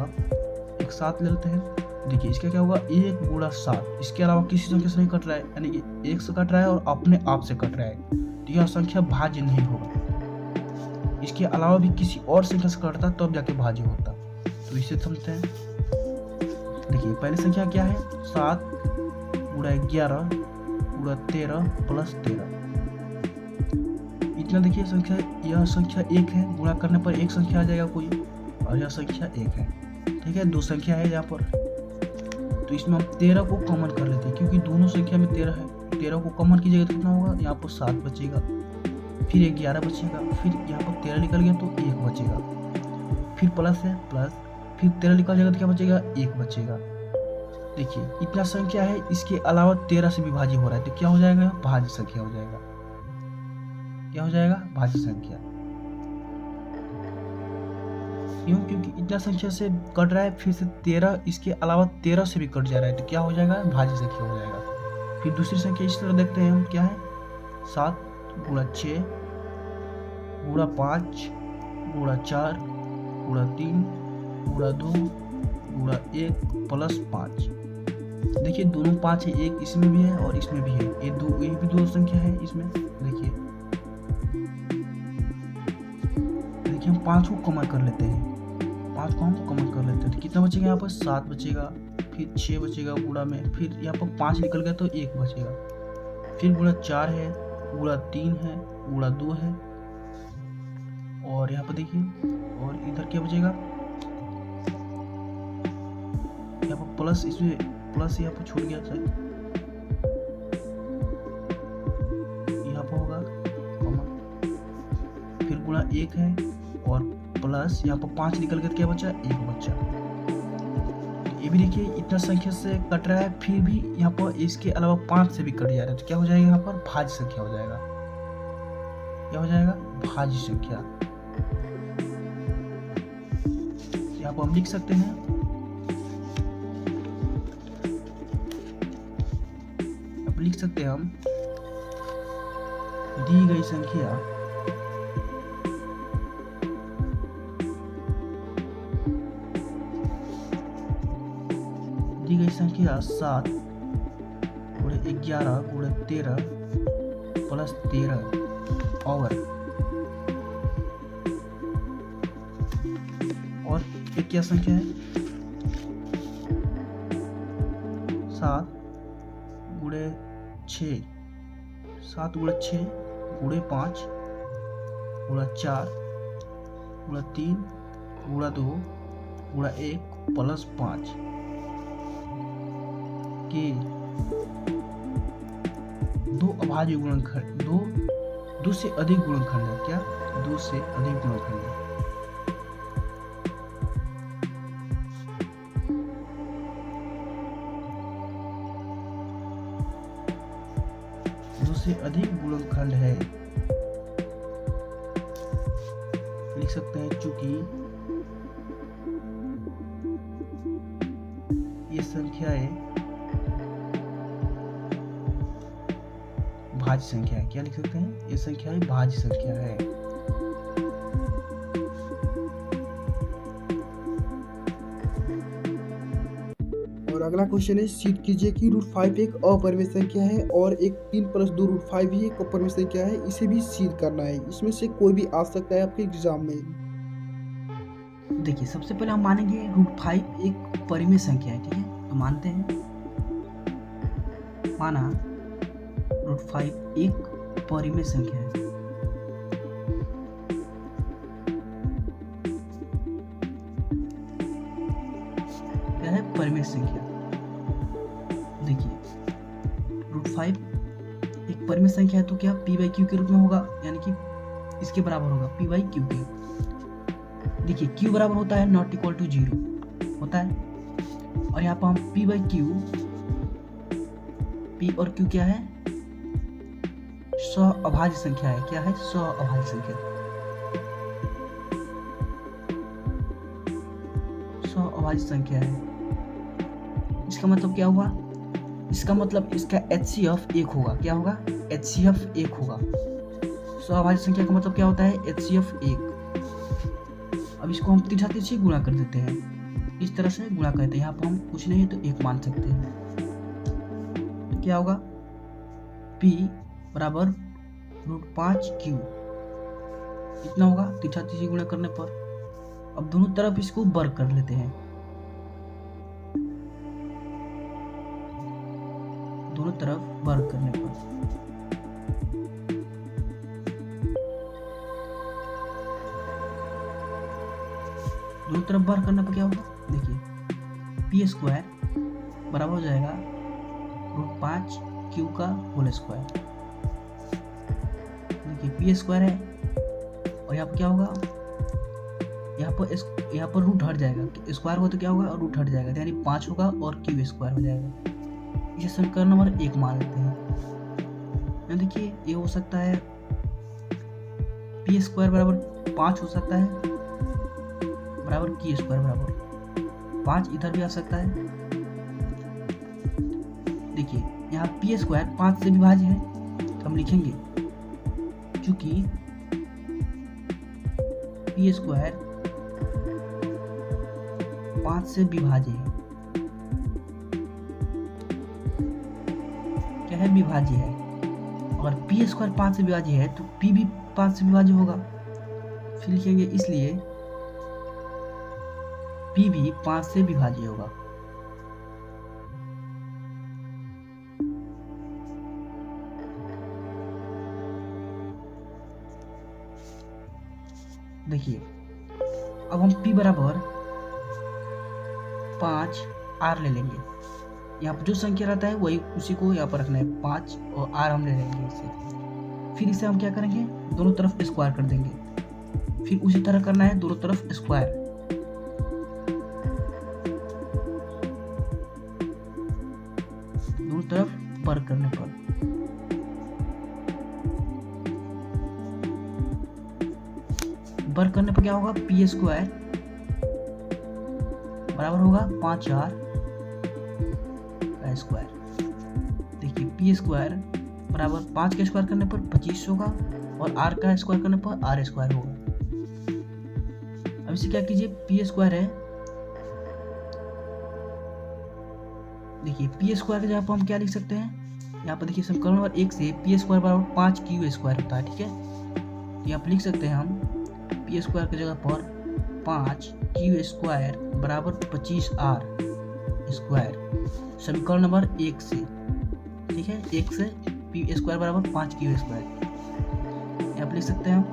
एक 7 ले लेते हैं। देखिए इसका क्या होगा? 1 गुणा 7, इसके अलावा किसी संख्या से नहीं कट रहा है, यानी कि 1 से कट रहा है और अपने आप से कट रहा है, तो यह संख्या भाज्य नहीं होगा। इसके अलावा भी किसी और संख्या से कटता तब जाके भाज्य होता। तो इसे समझते हैं। देखिए पहली संख्या क्या है? 7 गुणा 11 गुणा 13 प्लस 13। इतना देखिए संख्या, यह संख्या 1 है, गुणा करने पर एक संख्या आ जाएगा कोई, और यह संख्या 1 है। ठीक है, 2 संख्या है यहाँ पर, तो इसमें हम 13 को कॉमन कर लेते हैं क्योंकि दोनों संख्या में 13 है। 13 को कॉमन कीजिएगा तो कितना होगा? यहाँ पर 7 बचेगा, फिर 11 बचेगा, फिर यहाँ पर 13 निकल गया तो 1 बचेगा, फिर प्लस है प्लस, फिर 13 निकल जाएगा तो क्या बचेगा? 1 बचेगा। देखिए इतना संख्या है, इसके अलावा 13 से विभाज्य हो रहा है तो क्या हो जाएगा? भाज्य संख्या हो जाएगा। क्या हो जाएगा? भाज्य संख्या। क्यों? क्योंकि इतना संख्या से कट रहा है, फिर से 13, इसके अलावा 13 से भी कट जा रहा है तो क्या हो जाएगा? भाज्य संख्या हो जाएगा। फिर दूसरी संख्या इस तरह देखते हैं हम, क्या है? 7 गुणा 6 गुणा 5 गुणा 4 गुणा 3 गुणा 2 गुणा 1 प्लस 5। देखिए दोनों 5 है, एक इसमें भी है और इसमें भी है, ये भी दो संख्या है इसमें। देखिए हम 5 को कॉमन कर लेते हैं, 5 को हम कॉमन कर लेते हैं तो कितना बचेगा? यहाँ पर 7 बचेगा, फिर 6 बचेगा गुणा में, फिर यहाँ पर 5 निकल गया तो 1 बचेगा, फिर गुणा 4 है, गुणा 3 है, गुणा 2 है, और यहाँ पर देखिए, और इधर क्या बचेगा? यहाँ पर प्लस, इसमें प्लस यहाँ पर छूट गया था, यहाँ पर होगा कॉमन, फिर गुणा 1 है और प्लस यहाँ पर 5 निकल कर क्या बचा? 1 बचा। ये भी देखिए इतना संख्या से कट रहा है, फिर भी यहाँ पर इसके अलावा 5 से भी कट जा रहा है तो क्या हो जाएगा? यहाँ पर भाज्य संख्या हो जाएगा। क्या हो जाएगा? भाज्य संख्या। यहाँ पर हम लिख सकते हैं, अब लिख सकते हैं हम, दी गई संख्या दी गई संख्या 7 गुणे 11 गुणे 13 प्लस 13 और एक क्या संख्या है? 7 गुणे 6 7 गुणे 6 गुणे 5 गुणा 4 गुणा 3 गुणा 2 गुणा 1 प्लस 5 के 2 अभाज्य गुणनखंड, 2 से अधिक गुणनखंड है। क्या? 2 से अधिक गुणनखंड है। से अधिक गुणनखंड है, लिख सकते हैं चूंकि ये संख्याएं भाज्य संख्या है। क्या लिख सकते हैं? ये संख्याएं भाज्य संख्या है। और अगला क्वेश्चन है, सीट कीजिए कि √5 एक अपरिमेय संख्या है और एक 3+2 √5 भी एक अपरिमेय संख्या है, इसे भी सीध करना है। इसमें से कोई भी आ सकता है आपके एग्जाम में। देखिए, सबसे पहले हम मानेंगे √5 एक परिमेय संख्या है, ठीक है? तो मानते हैं, माना √5 एक परिमेय संख्या है। क्या है? परिमेय संख्या। देखिए, √5 एक परिमेय संख्या है तो क्या p/q के रूप में होगा, यानी कि इसके बराबर होगा p/q के। देखिए, q बराबर होता है ≠ 0 होता है, और यहाँ पर हम p/q, p और q क्या है? सहअभाज्य संख्या है। क्या है? सहअभाज्य संख्या। सहअभाज्य संख्या है। इसका मतलब क्या हुआ? इसका मतलब इसका HCF 1 होगा। क्या होगा? HCF 1 होगा। सहअभाज्य संख्या का मतलब क्या होता है? HCF 1। अब इसको हम तिरछा गुणा कर देते हैं, इस तरह से गुणा करते हैं। यहाँ पर हम कुछ नहीं है तो 1 मान सकते हैं। तो क्या होगा? P बराबर √5Q इतना होगा तिरछा गुणा करने पर। अब दोनों तरफ इसको वर्ग कर लेते हैं। दोनों तरफ वर्ग करने पर क्या होगा? देखिए, p² बराबर हो जाएगा √5Q का होल स्क्वायर। देखिए, p² है और यहाँ पर क्या होगा? यहाँ पर रूट हट जाएगा। स्क्वायर होगा तो क्या होगा? रूट हट जाएगा, यानी 5 होगा और q² हो जाएगा। इसे समीकरण नंबर 1 मान लेते हैं। देखिए, ये हो सकता है p² बराबर 5 हो सकता है, बराबर q² बराबर 5 इधर भी आ सकता है। देखिए, यहाँ p² 5 से विभाज्य है, तो हम लिखेंगे क्योंकि p² 5 से विभाज्य है। क्या है? विभाज्य है। अगर p² 5 से विभाज्य है तो p भी 5 से विभाज्य होगा। फिर लिखेंगे इसलिए p भी 5 से विभाज्य होगा। देखिए, अब हम p बराबर 5r ले लेंगे। यहाँ पर जो संख्या रहता है वही उसी को यहाँ पर रखना है, 5 और r हम ले लेंगे इसे। फिर इसे हम क्या करेंगे? दोनों तरफ स्क्वायर कर देंगे। फिर उसी तरह करना है दोनों तरफ स्क्वायर। दोनों तरफ वर्ग करने पर क्या होगा? p² बराबर होगा 5r का स्क्वायर। देखिए, p² बराबर 5 का स्क्वायर करने पर 25 होगा और r का स्क्वायर करने पर r² होगा। अब इसे क्या कीजिए? p² है, देखिए p² की जगह पर हम क्या लिख सकते हैं? यहाँ पर देखिए, समीकरण नंबर 1 से p² बराबर 5q² होता है, ठीक है? तो यहाँ पर लिख सकते हैं हम p² की जगह पर 5q² बराबर 25r²। समीकरण नंबर 1 से, ठीक है? 1 से p² बराबर 5q²। यहाँ पर लिख सकते हैं हम।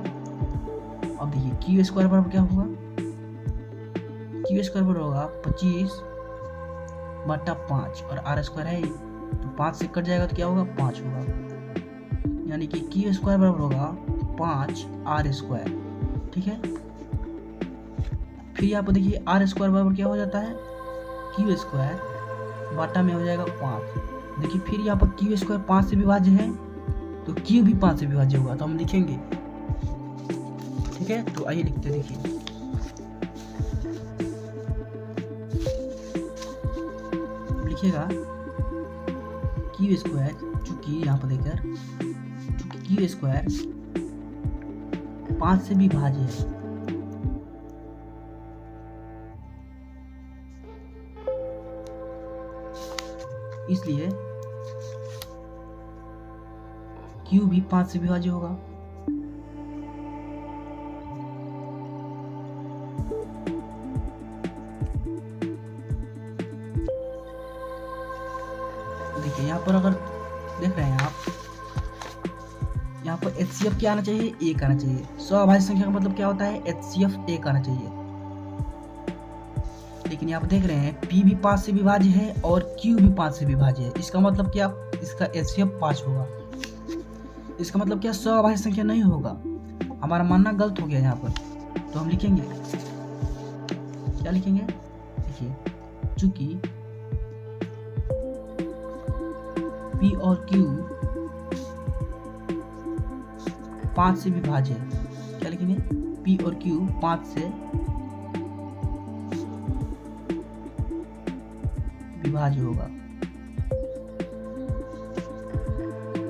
अब देखिए, q² बराबर क्या होगा? q² बराबर होगा 25/5 और r² है, तो 5 से कट जाएगा तो क्या होगा? 5 होगा, यानी कि q² बराबर होगा 5r²। ठीक है? फिर यहाँ पर देखिए, r² बराबर क्या हो जाता है? q² बाटा में हो जाएगा 5। देखिए, फिर यहाँ पर q² 5 से विभाज्य है तो q भी 5 से विभाज्य होगा, तो हम लिखेंगे। ठीक है, तो आइए लिखते हैं। देखिए, लिखिएगा क्यू स्क्वायर, चूंकि यहाँ पर देखकर चूंकि क्यू स्क्वायर 5 से विभाज्य है, इसलिए क्यू भी 5 से विभाज्य होगा। देखिए यहाँ पर अगर देख रहे हैं आप, यहाँ पर HCF क्या आना चाहिए, 1 आना चाहिए। स्वाभाविक संख्या का मतलब क्या होता है, HCF 1 आना चाहिए। लेकिन यहाँ पर देख रहे हैं P भी 5 से विभाज्य है और Q भी 5 से विभाज्य है। इसका मतलब क्या, इसका HCF 5 होगा। इसका मतलब क्या, स्वाभाविक संख्या नहीं होगा। हमारा मानना गलत हो गया यहाँ पर। तो हम लिखेंगे, क्या लिखेंगे, देखिए चूंकि P और Q 5 से विभाज्य है, क्या लिखेंगे, P और Q 5 से विभाज्य होगा,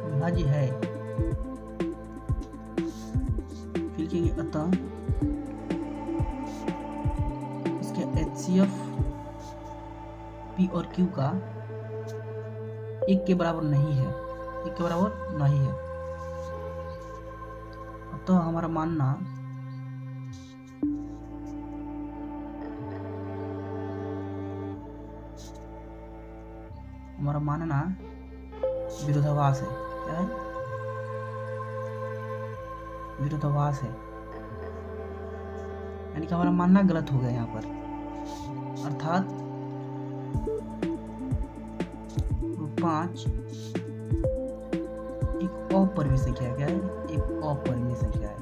विभाज्य है। फिर लिखेंगे अतः इसके HCF P और Q का 1 के बराबर नहीं है, 1 के बराबर नहीं है। तो हमारा मानना विरोधाभास है। क्या है, विरोधाभास है, यानी कि हमारा मानना गलत हो गया यहाँ पर। अर्थात 5 एक अपरिमेय संख्या है। क्या है, एक अपरिमेय संख्या है।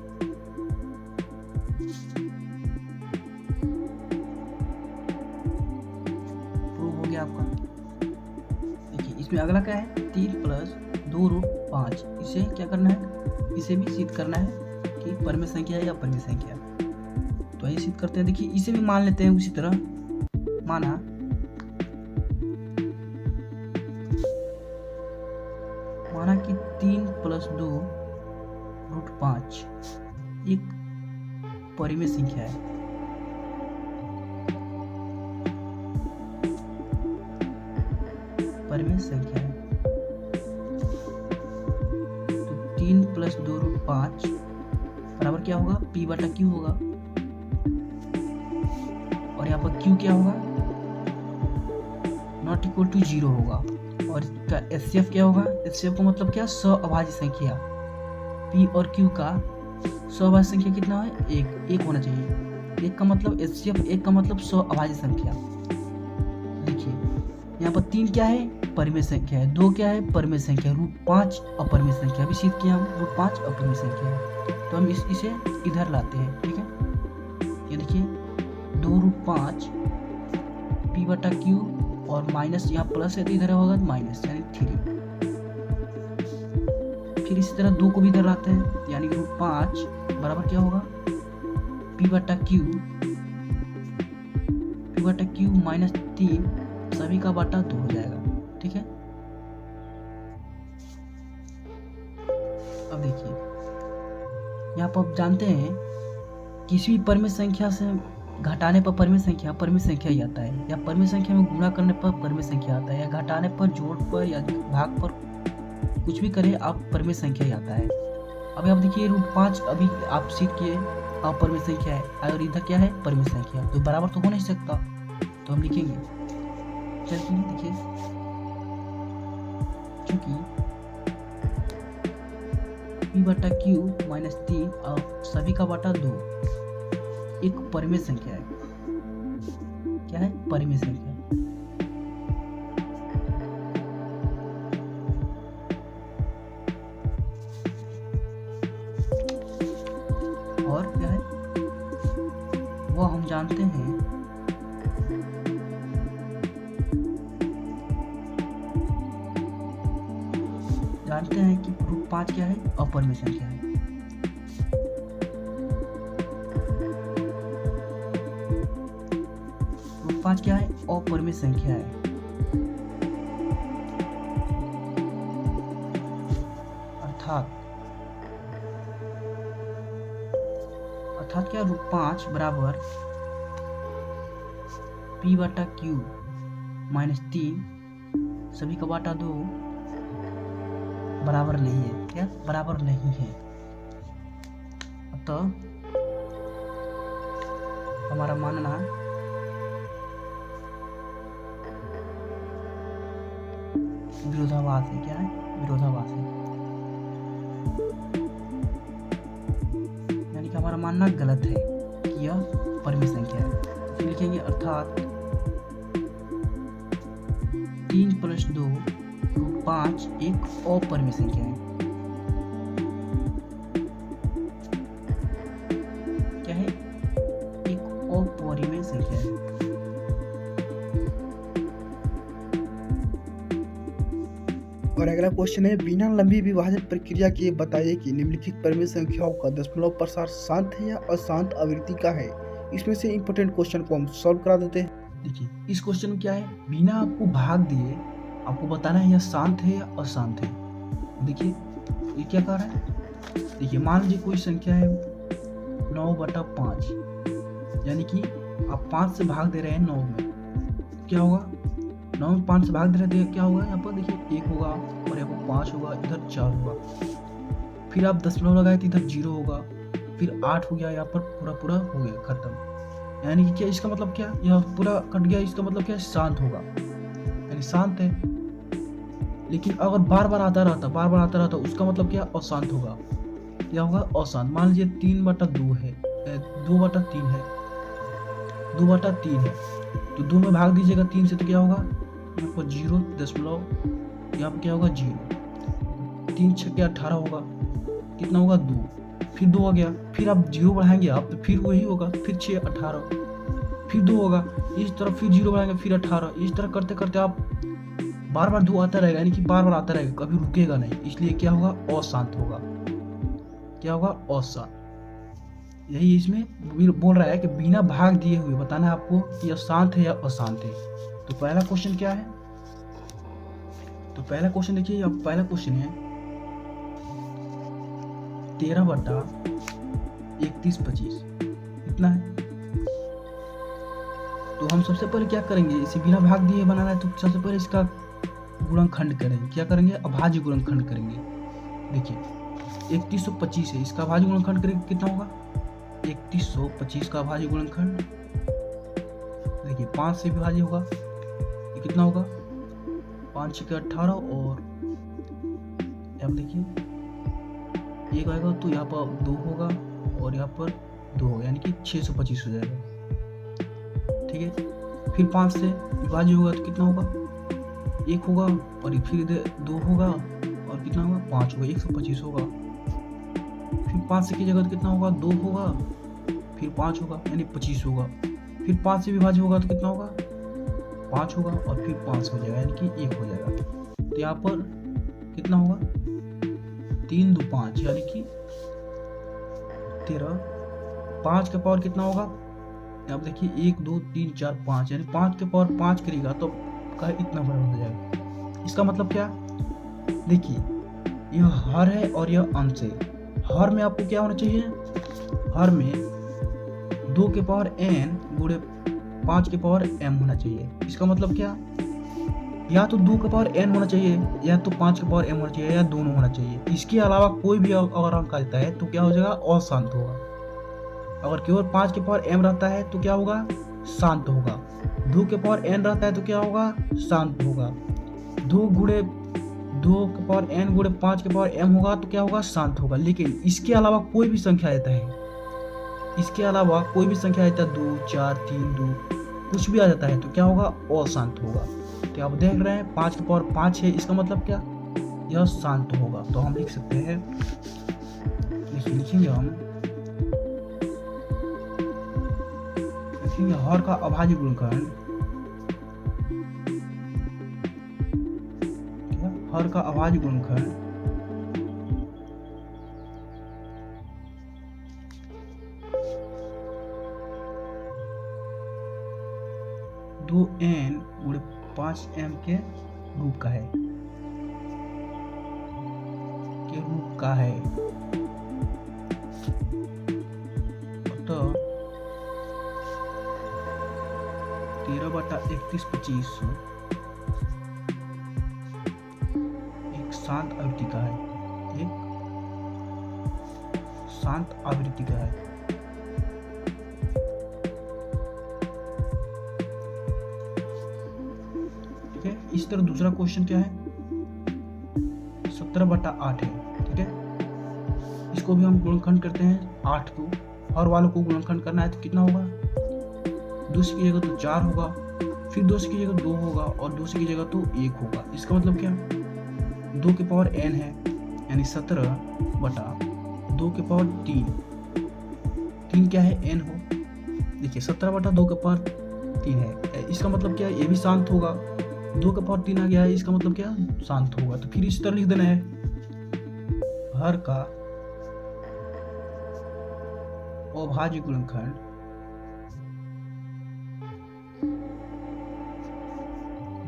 प्रूव हो गया आपका। देखिए इसमें अगला क्या है, 3 + 2√5। इसे क्या करना है, इसे भी सिद्ध करना है कि परिमेय संख्या है या अपरिमेय संख्या। तो ये सिद्ध करते हैं। देखिए इसे भी मान लेते हैं उसी तरह। माना कि 3 + 2√5 एक परिमेय संख्या है। परिमेय संख्या है। तो 3 + 2√5 बराबर क्या होगा, P/Q होगा। और यहाँ पर Q क्या होगा, ≠ 0 होगा। और इसका HCF क्या होगा, HCF का मतलब क्या, स्वाभाज्य संख्या। P और Q का स्वाभाज्य संख्या कितना है, 1 होना चाहिए। 1 का मतलब HCF 1 का मतलब स्वाभाज्य संख्या। देखिए यहाँ पर 3 क्या है, परिमेय संख्या है। 2 क्या है, परिमेय संख्या। √5 अपरिमेय संख्या। अभी सिद्ध किया हम, √5 अपरिमेय संख्या है। तो हम इसे इधर लाते हैं। ठीक है, ये देखिए 2√5 P/Q और माइनस, यहाँ प्लस है तो इधर होगा माइनस, यानी 3। फिर इसी तरह 2 को भी इधर लाते हैं, यानी √5 बराबर क्या होगा, P/Q -3 सभी का बटा 2 हो जाएगा। ठीक है, अब देखिए यहाँ पर आप जानते हैं किसी भी परिमेय संख्या से घटाने पर परिमेय संख्या ही आता है, या परिमेय संख्या में गुणा करने पर परिमेय संख्या आता है, या घटाने पर, जोड़ पर या भाग पर कुछ भी करें आप परिमेय संख्या ही आता है। अभी आप देखिए √5 अभी आप सिद्ध किए अपरिमेय संख्या है, और इधर क्या है, परिमेय संख्या। तो बराबर तो हो नहीं सकता। तो हम लिखेंगे, चलिए देखिए क्योंकि P/Q -3 और सभी का बटा 2 एक परिमेय संख्या है। क्या है, परिमेय संख्या। और क्या है, वो हम जानते हैं कि √5 क्या है, अपरिमेय संख्या है। √5 क्या है, अपरिमेय संख्या है। अर्थात क्या 5 बराबर p बटा क्यू माइनस 3 सभी का बाटा 2 बराबर नहीं है। क्या बराबर नहीं है? अतः हमारा मानना विरोधाभास है। क्या है? विरोधाभास है, यानी कि हमारा मानना गलत है कि यह परिमेय संख्या है। फिर लिखेंगे अर्थात 3 + 2 5 एक अपरिमेय संख्या है। क्या है? एक अपरिमेय संख्या है। और अगला क्वेश्चन है, बिना लंबी विभाजन प्रक्रिया के बताइए कि निम्नलिखित परिमेय संख्याओं का दशमलव प्रसार शांत है या अशांत आवृत्ति का है। इसमें से इंपॉर्टेंट क्वेश्चन को हम सॉल्व करा देते हैं। देखिए इस क्वेश्चन में क्या है, बिना आपको भाग दिए आपको बताना है यह शांत है या अशांत है। देखिए ये क्या कर रहा है, देखिए मान लीजिए कोई संख्या है 9/5, यानी कि आप 5 से भाग दे रहे हैं 9 में, क्या होगा? 9 में 5 से भाग दे रहे हैं, क्या होगा? यहाँ पर देखिए 1 होगा और यहाँ पर 5 होगा, इधर 4 होगा। फिर आप दशमलव लगाए तो इधर 0 होगा, फिर 8 हो गया, यहाँ पर पूरा हो गया खत्म। यानी कि क्या इसका मतलब क्या, यह पूरा कट गया, इसका मतलब क्या, शांत होगा, यानी शांत है। लेकिन अगर बार बार आता रहता उसका मतलब क्या, अशांत होगा। क्या होगा? अशांत। मान लीजिए 3/2 है, 2/3 है, 2/3 है, तो 2 में भाग दीजिएगा 3 से तो क्या होगा? यहाँ पर 0 दशमलव, यहाँ पर क्या होगा? 0। 3 × 6 = 18 होगा, कितना होगा? 2। फिर 2 आ गया, फिर आप 0 बढ़ाएंगे आप तो फिर वही होगा, फिर 6 18, फिर 2 होगा, इस तरफ फिर 0 बढ़ाएंगे, फिर 18, इस तरह करते करते आप बार बार 2 आता रहेगा, यानी कि बार बार आता रहेगा, कभी रुकेगा नहीं। इसलिए क्या होगा? अशांत होगा। क्या होगा? अशांत। यही इसमें बोल रहा है कि बिना भाग दिए हुए बताना है आपको कि यह शांत है या अशांत है। तो पहला क्वेश्चन क्या है? तो पहला क्वेश्चन देखिए, अब पहला क्वेश्चन है 13/3125 इतना है। तो हम सबसे पहले क्या करेंगे, इसे बिना भाग दिए बनाना है तो सबसे पहले इसका गुणनखंड करेंगे। क्या करेंगे? अभाज्य गुणनखंड करेंगे। देखिए 3125 है, इसका अभाज्य गुणनखंड करेंगे, कितना होगा? 3125 का अभाज्य गुणनखंड, देखिए 5 से विभाज्य होगा, ये कितना होगा? 5 × 6 = 18, और अब देखिए 1 आएगा तो यहाँ पर 2 होगा और यहाँ पर 2 होगा, यानी कि 625 हो जाएगा। ठीक है, फिर 5 से विभाज्य होगा तो कितना होगा? 1 होगा, और फिर 2 होगा और कितना होगा? 5 होगा, 125 होगा। फिर 5 से की जगह तो कितना होगा? 2 होगा, फिर 5 होगा, यानी 25 होगा। फिर 5 से विभाज्य होगा तो कितना होगा? 5 होगा, और फिर 5 हो जाएगा, यानी कि 1 हो जाएगा। तो यहाँ पर कितना होगा? 3 × 2 = 5, यानी कि 13। 5 के पावर कितना होगा? अब देखिए 1 2 3 4 5, यानी 5 के पावर 5 करेगा तो का इतना बड़ा हो जाएगा। इसका मतलब क्या? देखिए यह हर है और यह अंश है। हर में आपको क्या होना चाहिए? हर में 2 के पावर n गुणे 5 के पावर m होना चाहिए। इसका मतलब क्या? या तो 2 के पावर n होना चाहिए, या तो 5 के पावर m होना चाहिए, या दोनों होना चाहिए। इसके अलावा कोई भी अगर अंक आ जाता है तो क्या हो जाएगा? अशांत होगा। अगर केवल 5 के पावर m रहता है तो क्या होगा? शांत होगा। 2 के पावर n रहता है तो क्या होगा? शांत होगा। 2 के पावर n गुणे 5 के पावर m होगा तो क्या होगा? शांत होगा। लेकिन इसके अलावा कोई भी संख्या आता है, इसके अलावा कोई भी संख्या आता है 2 4 3 2 कुछ भी आ जाता है तो क्या होगा? अशांत होगा। तो आप देख रहे हैं 5 के पावर 5 है, इसका मतलब क्या? यह शांत होगा। तो हम लिख सकते हैं, लिखेंगे हम हर का अभाज्य गुणनखंड, हर का अभाज्य गुणनखंड 2n गुणे 5m के रूप का है। के रूप का है। तो 13/31/2500 एक शांत आवृत्ति का है, एक शांत आवृत्ति का है। ठीक है, इस तरह दूसरा क्वेश्चन क्या है, 17/8 है। ठीक है, इसको भी हम गुणनखंड करते हैं 8 को, हर वालों को गुणनखंड करना है तो कितना होगा, 2 की जगह तो 4 होगा, फिर 2 की जगह 2 होगा और 2 की जगह तो 1 होगा। इसका मतलब क्या, 2 की पावर n है, यानी 17/2 की पावर 3 क्या है, n हो। देखिए 17/2 की पावर 3 है, इसका मतलब क्या है, ये भी शांत होगा। 2 का पावर 3 आ गया है, इसका मतलब क्या, शांत होगा। तो फिर इस तरह लिख देना है, हर का अभाज्य गुणनखंड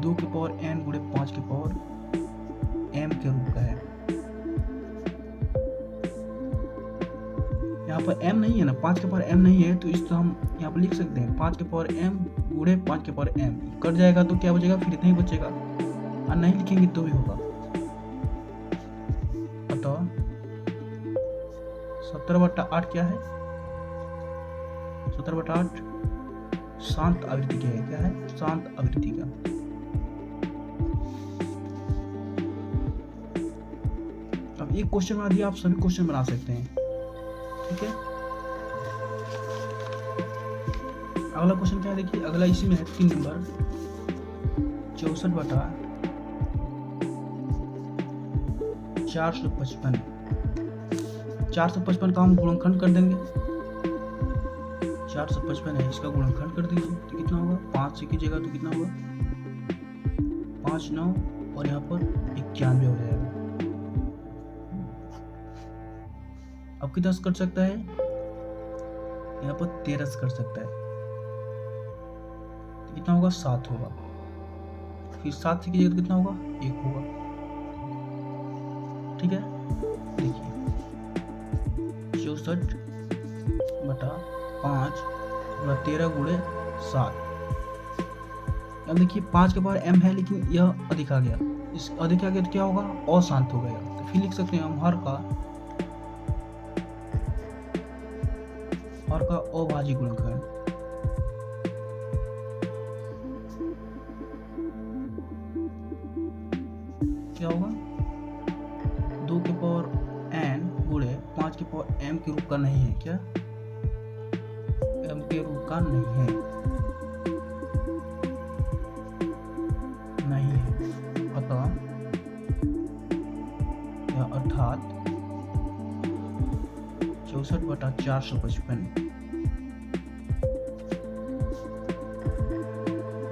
दो की पावर n गुणे 5 की पावर m के रूप का है। यहाँ पर m नहीं है ना, 5 के पावर m नहीं है, तो इस तो हम यहाँ पर लिख सकते हैं 5 के पावर m गुणे 5 के पावर m, कट जाएगा तो क्या बचेगा, फिर इतना ही बचेगा, और नहीं लिखेंगे तो भी होगा। अतः 17/8 क्या है, 17/8 शांत आवृत्ति का है। क्या है, शांत आवृत्ति का। अब एक क्वेश्चन बना दिया, आप सभी क्वेश्चन बना सकते हैं। ठीक है, अगला क्वेश्चन क्या है, देखिए अगला इसी में है 3 नंबर, 64/455। 455 का हम गुणनखंड कर देंगे, 455 है, इसका गुणनखंड कर दीजिए तो कितना होगा, 5 से कीजिएगा तो कितना होगा, 5 9 और यहाँ पर 91 हो जाएगा। अब कितना कर सकता है, यहाँ पर 13 कर सकता है, तो कितना होगा, 7 होगा। फिर 7 से कीजिएगा तो कितना होगा, 1 होगा। ठीक है, देखिए 64/5 13 गुणे 7। अब देखिए 5 के पावर m है, लेकिन यह अधिक आ गया, इस अधिक आ गया तो क्या होगा, अशांत हो गया। तो फिर लिख सकते हैं हम हर का अभाज्य गुणनखंड क्या होगा, 2 के पावर n गुणे 5 के पावर m के रूप का नहीं है। क्या, m के रूप का नहीं है, नहीं है। अतः यह अर्थात 64/455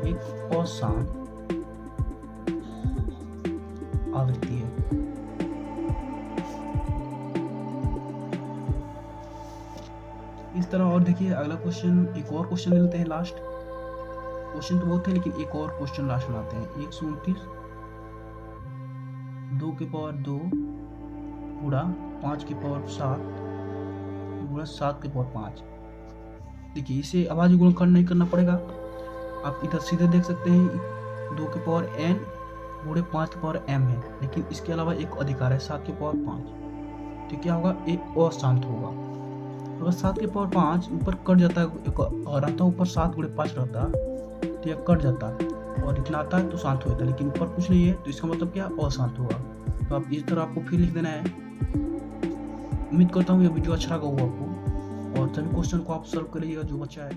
एक अशांत आवृत्ति है। इस तरह और देखिए अगला क्वेश्चन, एक और क्वेश्चन मिलते हैं लास्ट। क्वेश्चन तो बहुत है, लेकिन एक और क्वेश्चन लास्ट में आते हैं। 129 2 के पावर 2 गुणा 5 के पावर 7 गुणा 7 के पावर 5। देखिए इसे अभाज्य गुणनखंड नहीं करना पड़ेगा, आप इधर सीधे देख सकते हैं 2 के पावर n गुणे 5 के पावर m है, लेकिन इसके अलावा एक अधिकार है 7 के पावर 5। तो क्या होगा, एक अशांत होगा। अगर 7 के पावर 5 ऊपर कट जाता है, और आता ऊपर 7 गुणे 5 रहता तो यह कट जाता और इतना आता है तो शांत होता है, लेकिन ऊपर कुछ नहीं है तो इसका मतलब क्या, अशांत होगा। तो आप इस तरह आपको फिर लिख देना है। उम्मीद करता हूँ यह वीडियो अच्छा लगा होगा आपको, और सभी क्वेश्चन को आप सॉल्व करिएगा जो बच्चा है।